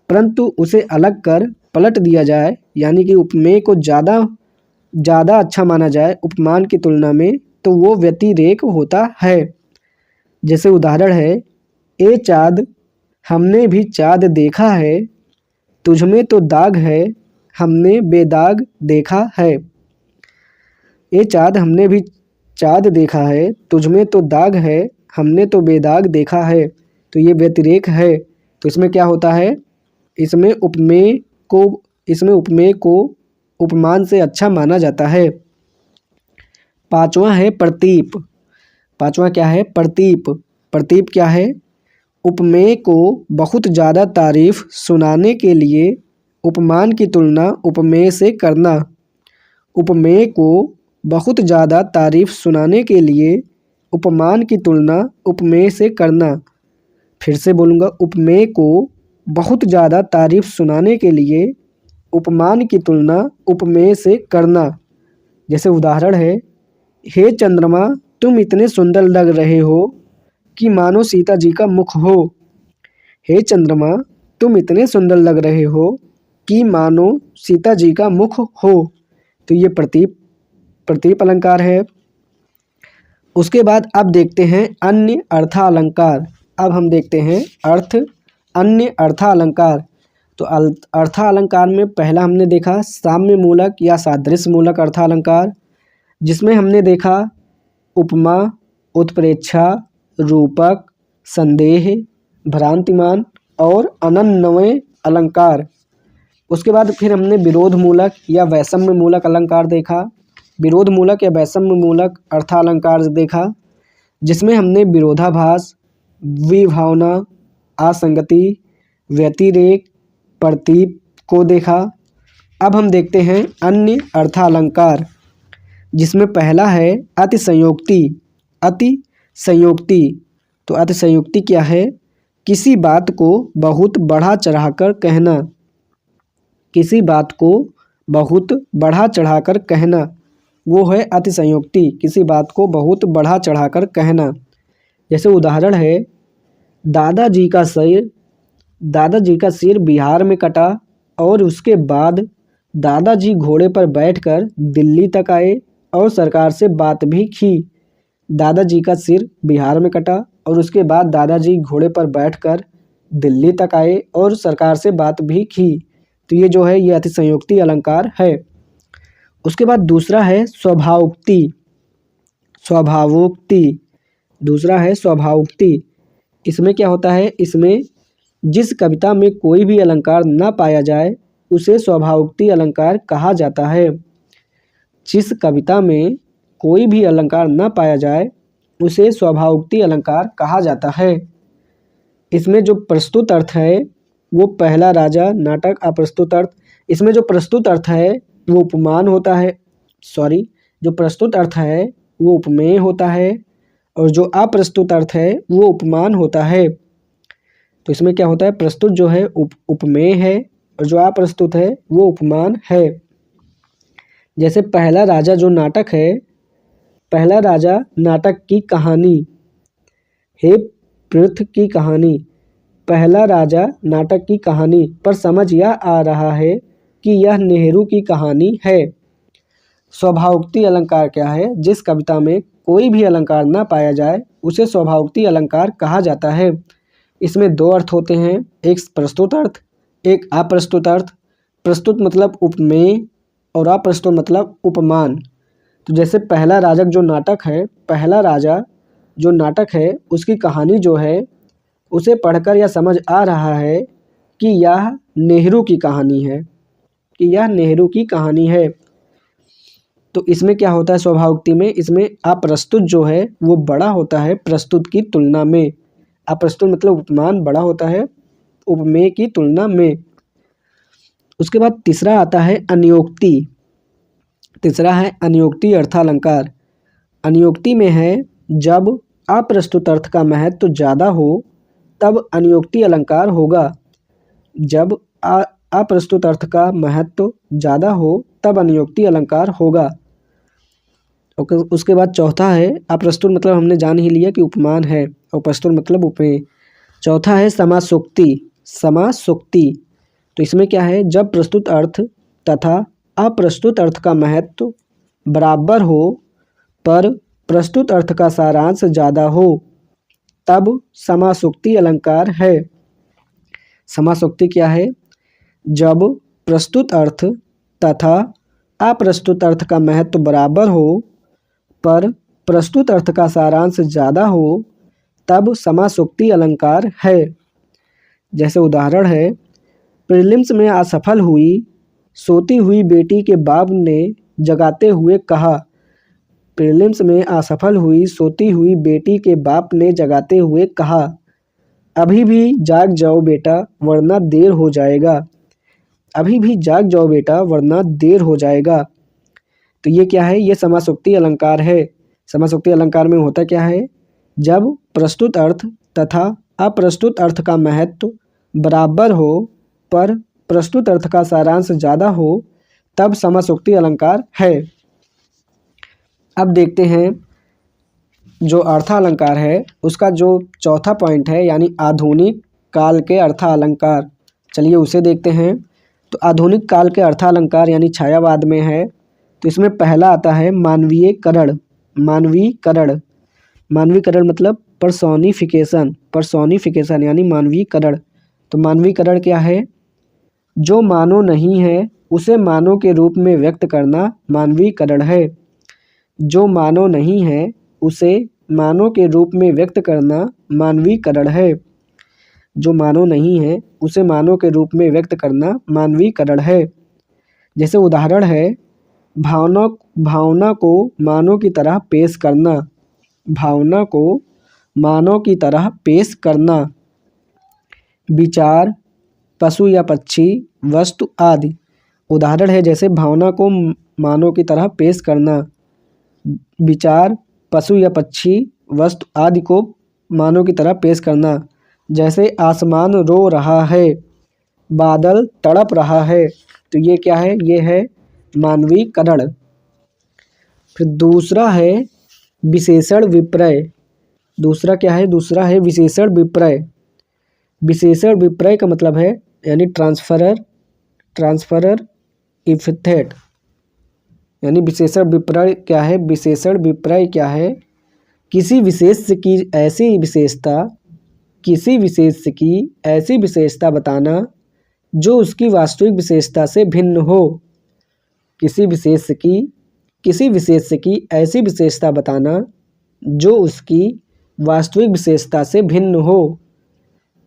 परंतु उसे अलग कर पलट दिया जाए, यानी कि उपमेय को ज़्यादा अच्छा माना जाए उपमान की तुलना में, तो वो व्यतिरेक होता है। जैसे उदाहरण है, ए चाँद हमने भी चाँद देखा है। तुझमें तो दाग है, हमने बेदाग देखा है। ये चाँद हमने भी चाँद देखा है, तुझमें तो दाग है, हमने तो बेदाग देखा है। तो ये व्यतिरेक है। तो इसमें क्या होता है, इसमें उपमेय को उपमान से अच्छा माना जाता है। पांचवा है प्रतीप। पांचवा क्या है, प्रतीप। प्रतीप क्या है, उपमेय को बहुत ज़्यादा तारीफ सुनाने के लिए उपमान की तुलना उपमेय से करना। उपमेय को बहुत ज़्यादा तारीफ सुनाने के लिए उपमान की तुलना उपमेय से करना। फिर से बोलूँगा, उपमेय को बहुत ज़्यादा तारीफ सुनाने के लिए उपमान की तुलना उपमेय से करना। जैसे उदाहरण है, हे चंद्रमा तुम इतने सुंदर लग रहे हो कि मानो सीता जी का मुख हो। हे चंद्रमा तुम इतने सुंदर लग रहे हो कि मानो सीता जी का मुख हो। तो ये प्रतीप अलंकार है। उसके बाद अब देखते हैं अन्य अर्थालंकार। अब हम देखते हैं अन्य अर्थालंकार। तो अर्थालंकार में पहला हमने देखा साम्य मूलक या सादृश्य मूलक अर्थालंकार, जिसमें हमने देखा उपमा, उत्प्रेक्षा, रूपक, संदेह, भ्रांतिमान और अनन्वय अलंकार। उसके बाद फिर हमने विरोध मूलक या वैषम्य मूलक अलंकार देखा। विरोध मूलक या वैषम्य मूलक अर्थालंकार देखा, जिसमें हमने विरोधाभास, विभावना, असंगति, व्यतिरेक, प्रतीप को देखा। अब हम देखते हैं अन्य अर्थालंकार, जिसमें पहला है अतिशयोक्ति। अतिशयोक्ति। तो अतिशयोक्ति क्या है, किसी बात को बहुत बढ़ा चढ़ाकर कहना। किसी बात को बहुत बढ़ा चढ़ाकर कहना, वो है अतिशयोक्ति। किसी बात को बहुत बढ़ा चढ़ाकर कहना। जैसे उदाहरण है, दादाजी का सिर बिहार में कटा और उसके बाद दादाजी घोड़े पर बैठकर दिल्ली तक आए और सरकार से बात भी की। दादाजी का सिर बिहार में कटा और उसके बाद दादाजी घोड़े पर बैठकर दिल्ली तक आए और सरकार से बात भी की। तो ये जो है ये अतिशयोक्ति अलंकार है। उसके बाद दूसरा है स्वभावोक्ति। स्वभावोक्ति। दूसरा है स्वभावोक्ति। इसमें क्या होता है, इसमें जिस कविता में कोई भी अलंकार न पाया जाए उसे स्वभावोक्ति अलंकार कहा जाता है। जिस कविता में कोई भी अलंकार न पाया जाए उसे स्वभावोक्ति अलंकार कहा जाता है। इसमें जो प्रस्तुत अर्थ है वो पहला राजा, नाटक, अप्रस्तुत अर्थ। इसमें जो प्रस्तुत अर्थ है वो उपमान होता है, जो प्रस्तुत अर्थ है वो उपमेय होता है और जो अप्रस्तुत अर्थ है वो उपमान होता है। तो इसमें क्या होता है, प्रस्तुत जो है उपमेय है और जो अप्रस्तुत है वो उपमान है। जैसे पहला राजा जो नाटक है, पहला राजा नाटक की कहानी, हे पृथ की कहानी। पहला राजा नाटक की कहानी पर समझ यह आ रहा है कि यह नेहरू की कहानी है। स्वभावोक्ति अलंकार क्या है, जिस कविता में कोई भी अलंकार ना पाया जाए उसे स्वभावोक्ति अलंकार कहा जाता है। इसमें दो अर्थ होते हैं, एक प्रस्तुत अर्थ, एक अप्रस्तुत अर्थ। प्रस्तुत मतलब उपमेय और अप्रस्तुत मतलब उपमान। तो जैसे पहला राजा जो नाटक है, पहला राजा जो नाटक है उसकी कहानी जो है उसे पढ़कर यह समझ आ रहा है कि यह नेहरू की कहानी है, कि यह नेहरू की कहानी है। तो इसमें क्या होता है स्वभावोक्ति में, इसमें अप्रस्तुत जो है वो बड़ा होता है प्रस्तुत की तुलना में। अप्रस्तुत मतलब उपमान बड़ा होता है उपमेय की तुलना में। उसके बाद तीसरा आता है अन्योक्ति। तीसरा है अन्योक्ति अर्थालंकार। अन्योक्ति में है जब अप्रस्तुत अर्थ का महत्व ज़्यादा हो तब अन्योक्ति अलंकार होगा। जब अप्रस्तुत अर्थ का महत्व ज़्यादा हो तब अन्योक्ति अलंकार होगा। उसके बाद चौथा है अप्रस्तुत मतलब हमने जान ही लिया कि उपमान है और प्रस्तुत मतलब उपमेय। चौथा है समासोक्ति। समासोक्ति तो इसमें क्या है, जब प्रस्तुत अर्थ तथा अप्रस्तुत अर्थ का महत्व बराबर हो पर प्रस्तुत अर्थ का सारांश ज़्यादा हो तब समासोक्ति अलंकार है। समासोक्ति क्या है, जब प्रस्तुत अर्थ तथा अप्रस्तुत अर्थ का महत्व बराबर हो पर प्रस्तुत अर्थ का सारांश ज़्यादा हो तब समासोक्ति अलंकार है। जैसे उदाहरण है, प्रीलिम्स में असफल हुई सोती हुई बेटी के बाप ने जगाते हुए कहा। प्रीलिम्स में असफल हुई सोती हुई बेटी के बाप ने जगाते हुए कहा, अभी भी जाग जाओ बेटा वरना देर हो जाएगा। अभी भी जाग जाओ बेटा वरना देर हो जाएगा। तो ये क्या है? ये समासोक्ति अलंकार है। समासोक्ति अलंकार में होता क्या है? जब प्रस्तुत अर्थ तथा अप्रस्तुत अर्थ का महत्व बराबर हो पर प्रस्तुत अर्थ का सारांश ज़्यादा हो तब समासोक्ति अलंकार है। अब देखते हैं जो अर्थालंकार है उसका जो चौथा पॉइंट है, यानी आधुनिक काल के अर्थालंकार। चलिए उसे देखते हैं। तो आधुनिक काल के अर्थालंकार यानी छायावाद में है, तो इसमें पहला आता है मानवीयकरण। मानवीकरण, मानवीकरण मतलब पर्सोनिफिकेशन। पर्सोनिफिकेशन यानी मानवीकरण। तो मानवीकरण क्या है? जो मानव नहीं है उसे मानव के रूप में व्यक्त करना मानवीकरण है। जो मानव नहीं है उसे मानव के रूप में व्यक्त करना मानवीकरण है। जो मानव नहीं है उसे मानव के रूप में व्यक्त करना मानवीकरण है। जैसे उदाहरण है, भावना को मानव की तरह पेश करना। भावना को मानव की तरह पेश करना। विचार, पशु या पक्षी, वस्तु आदि। उदाहरण है जैसे भावना को मानव की तरह पेश करना, विचार, पशु या पक्षी, वस्तु आदि को मानव की तरह पेश करना। जैसे आसमान रो रहा है, बादल तड़प रहा है। तो ये क्या है? ये है मानवीकरण। फिर दूसरा है विशेषण विपर्य। दूसरा क्या है? दूसरा है विशेषण विपर्य। विशेषण विपर्य का मतलब है यानी ट्रांसफरर इफेक्ट। यानी विशेषण विपर्य क्या है? विशेषण विपर्य क्या है? किसी विशेष की ऐसी विशेषता बताना जो उसकी वास्तविक विशेषता से भिन्न हो। किसी विशेष की ऐसी विशेषता बताना जो उसकी वास्तविक विशेषता से भिन्न हो।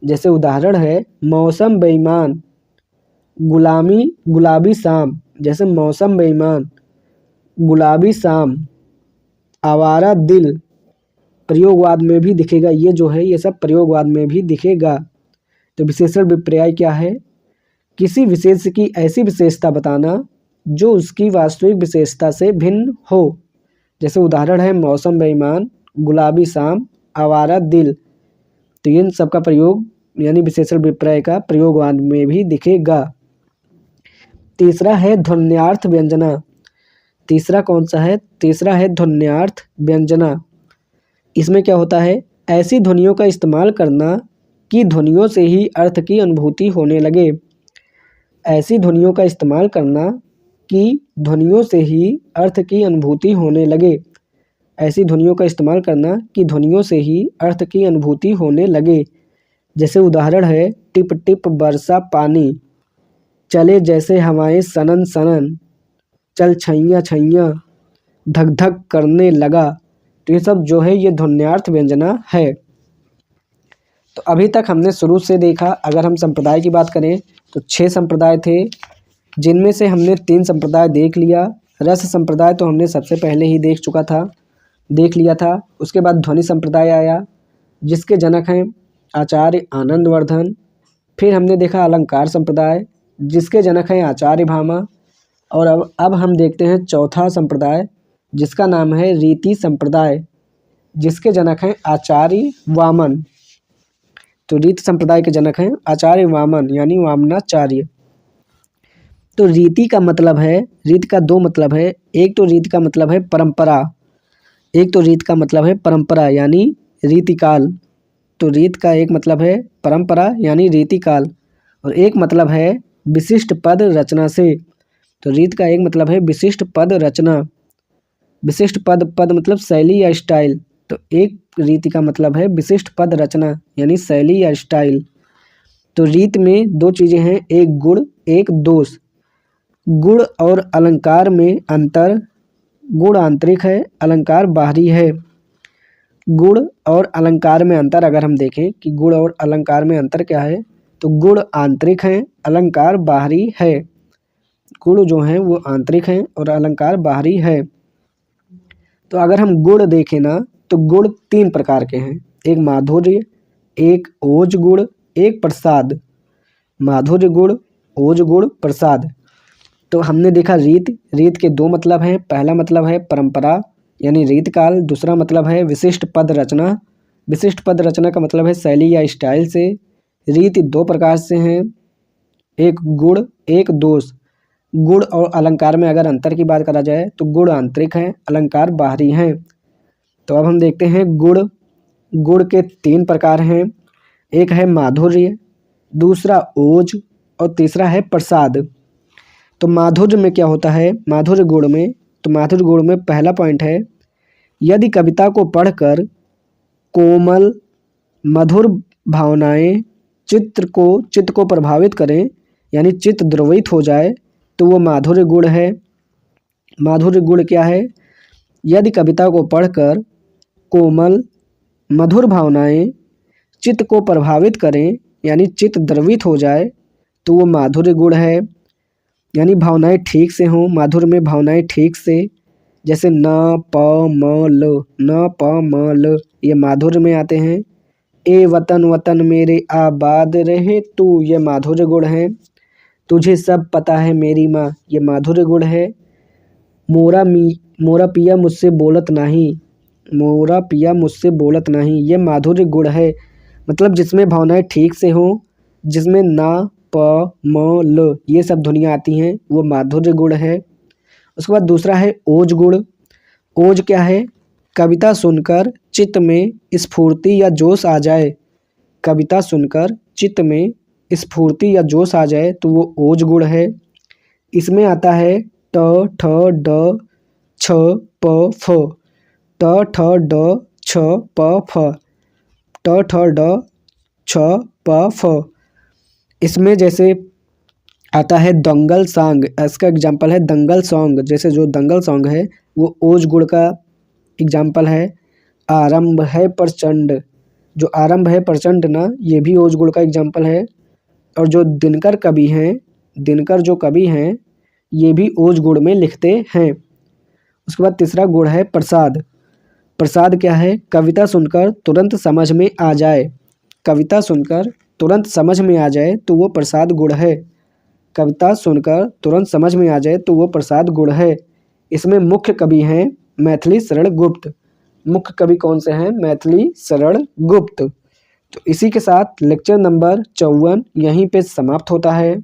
जैसे उदाहरण है, मौसम बेईमान, गुलाबी शाम। जैसे मौसम बेईमान, गुलाबी शाम, आवारा दिल। प्रयोगवाद में भी दिखेगा ये जो है, ये सब प्रयोगवाद में भी दिखेगा। तो विशेषण विपर्य क्या है? किसी विशेष की ऐसी विशेषता बताना जो उसकी वास्तविक विशेषता से भिन्न हो। जैसे उदाहरण है, मौसम बेईमान, गुलाबी शाम, आवारा दिल। तो इन सब का प्रयोग यानी विशेषण विपर्य का प्रयोगवाद में भी दिखेगा। तीसरा है ध्वन्यार्थ व्यंजना। तीसरा कौन सा है? तीसरा है ध्वन्यार्थ व्यंजना। इसमें क्या होता है? ऐसी ध्वनियों का इस्तेमाल करना कि ध्वनियों से ही अर्थ की अनुभूति होने लगे। ऐसी ध्वनियों का इस्तेमाल करना कि ध्वनियों से ही अर्थ की अनुभूति होने लगे। ऐसी ध्वनियों का इस्तेमाल करना कि ध्वनियों से ही अर्थ की अनुभूति होने लगे। जैसे उदाहरण है, टिप टिप बरसा पानी, चले जैसे हवाएं सनन सनन, चल छैया छैया, धक धक करने लगा। तो ये सब जो है ये ध्वन्यार्थ व्यंजना है। तो अभी तक हमने शुरू से देखा, अगर हम संप्रदाय की बात करें तो 6 संप्रदाय थे, जिनमें से हमने 3 संप्रदाय देख लिया। रस संप्रदाय तो हमने सबसे पहले ही देख लिया था। उसके बाद ध्वनि संप्रदाय आया जिसके जनक हैं आचार्य आनंदवर्धन। फिर हमने देखा अलंकार संप्रदाय जिसके जनक हैं आचार्य भामा। और अब हम देखते हैं चौथा संप्रदाय जिसका नाम है रीति संप्रदाय, जिसके जनक हैं आचार्य वामन। तो रीति संप्रदाय के जनक हैं आचार्य वामन यानी वामनाचार्य। तो रीति का मतलब है, रीति का 2 मतलब है। एक तो रीति का मतलब है परंपरा, यानी रीतिकाल। तो रीति का एक मतलब है परंपरा यानी रीतिकाल, और एक मतलब है विशिष्ट पद रचना से। तो रीति का एक मतलब है विशिष्ट पद रचना। विशिष्ट पद मतलब शैली या स्टाइल। तो एक रीति का मतलब है विशिष्ट पद रचना यानी शैली या स्टाइल। तो रीत में दो चीज़ें हैं, एक गुण एक दोष। गुण और अलंकार में अंतर, गुण आंतरिक है, अलंकार बाहरी है। गुण और अलंकार में अंतर अगर हम देखें कि गुण और अलंकार में अंतर क्या है, तो गुण आंतरिक हैं, अलंकार बाहरी है। गुण जो हैं वो आंतरिक हैं और अलंकार बाहरी है। तो अगर हम गुण देखें ना, तो गुण 3 प्रकार के हैं, एक माधुर्य, एक ओज गुण, एक प्रसाद। माधुर्य गुण, ओज गुण, प्रसाद। तो हमने देखा रीत, रीत के 2 मतलब हैं। पहला मतलब है परंपरा यानी रीतकाल, दूसरा मतलब है विशिष्ट पद रचना। विशिष्ट पद रचना का मतलब है शैली या स्टाइल से। रीत 2 प्रकार से हैं, एक गुण एक दोष। गुण और अलंकार में अगर अंतर की बात करा जाए तो गुण आंतरिक हैं, अलंकार बाहरी हैं। तो अब हम देखते हैं गुण। गुण के 3 प्रकार हैं, एक है माधुर्य, दूसरा ओज और तीसरा है प्रसाद। तो माधुर्य में क्या होता है, माधुर्य गुण में, तो माधुर्य गुण में पहला पॉइंट है, यदि कविता को पढ़कर कोमल मधुर भावनाएं चित्त को प्रभावित करें यानी चित्त द्रवित हो जाए तो वो माधुर्य गुण है। माधुर्य गुण क्या है, यदि कविता को पढ़कर कोमल मधुर भावनाएं चित्त को प्रभावित करें यानी चित्त द्रवित हो जाए तो वो माधुर्य गुण है। यानी भावनाएं ठीक से हों, माधुर्य में भावनाएं ठीक से, जैसे न प म ल, न प म ल, ये माधुर्य में आते हैं। ए वतन वतन मेरे आबाद रहे तू, ये माधुर्य गुण है। तुझे सब पता है मेरी माँ, ये माधुर्य गुण है। मोरा पिया मुझसे बोलत नहीं, मोरा पिया मुझसे बोलत नहीं, ये माधुर्य गुण है। मतलब जिसमें भावनाएं ठीक से हों, जिसमें ना प म ल ये सब ध्वनियाँ आती हैं, वो माधुर्य गुण है। उसके बाद दूसरा है ओज गुण। ओज क्या है, कविता सुनकर चित्त में स्फूर्ति या जोश आ जाए। कविता सुनकर चित्त में स्फूर्ति या जोश आ जाए तो वो ओज गुण है। इसमें आता है ट ठ ड छ प फ, ट ठ ड छ प फ, ट ठ ड छ प फ। इसमें जैसे आता है दंगल सॉन्ग, इसका एग्जाम्पल है दंगल सॉन्ग। जैसे जो दंगल सॉन्ग है वो ओज गुण का एग्जाम्पल है। आरंभ है प्रचंड, जो आरंभ है प्रचंड ना, ये भी ओज गुण का एग्जाम्पल है। और जो दिनकर कवि हैं, दिनकर जो कवि हैं, ये भी ओज गुण में लिखते हैं। उसके बाद तीसरा गुण है प्रसाद। प्रसाद क्या है, कविता सुनकर तुरंत समझ में आ जाए। कविता सुनकर तुरंत समझ में आ जाए तो वो प्रसाद गुण है। कविता सुनकर तुरंत समझ में आ जाए तो वो प्रसाद गुण है। इसमें मुख्य कवि हैं मैथिली शरण गुप्त। मुख्य कवि कौन से हैं, मैथिली शरण गुप्त। तो इसी के साथ लेक्चर नंबर 54 यहीं पे समाप्त होता है।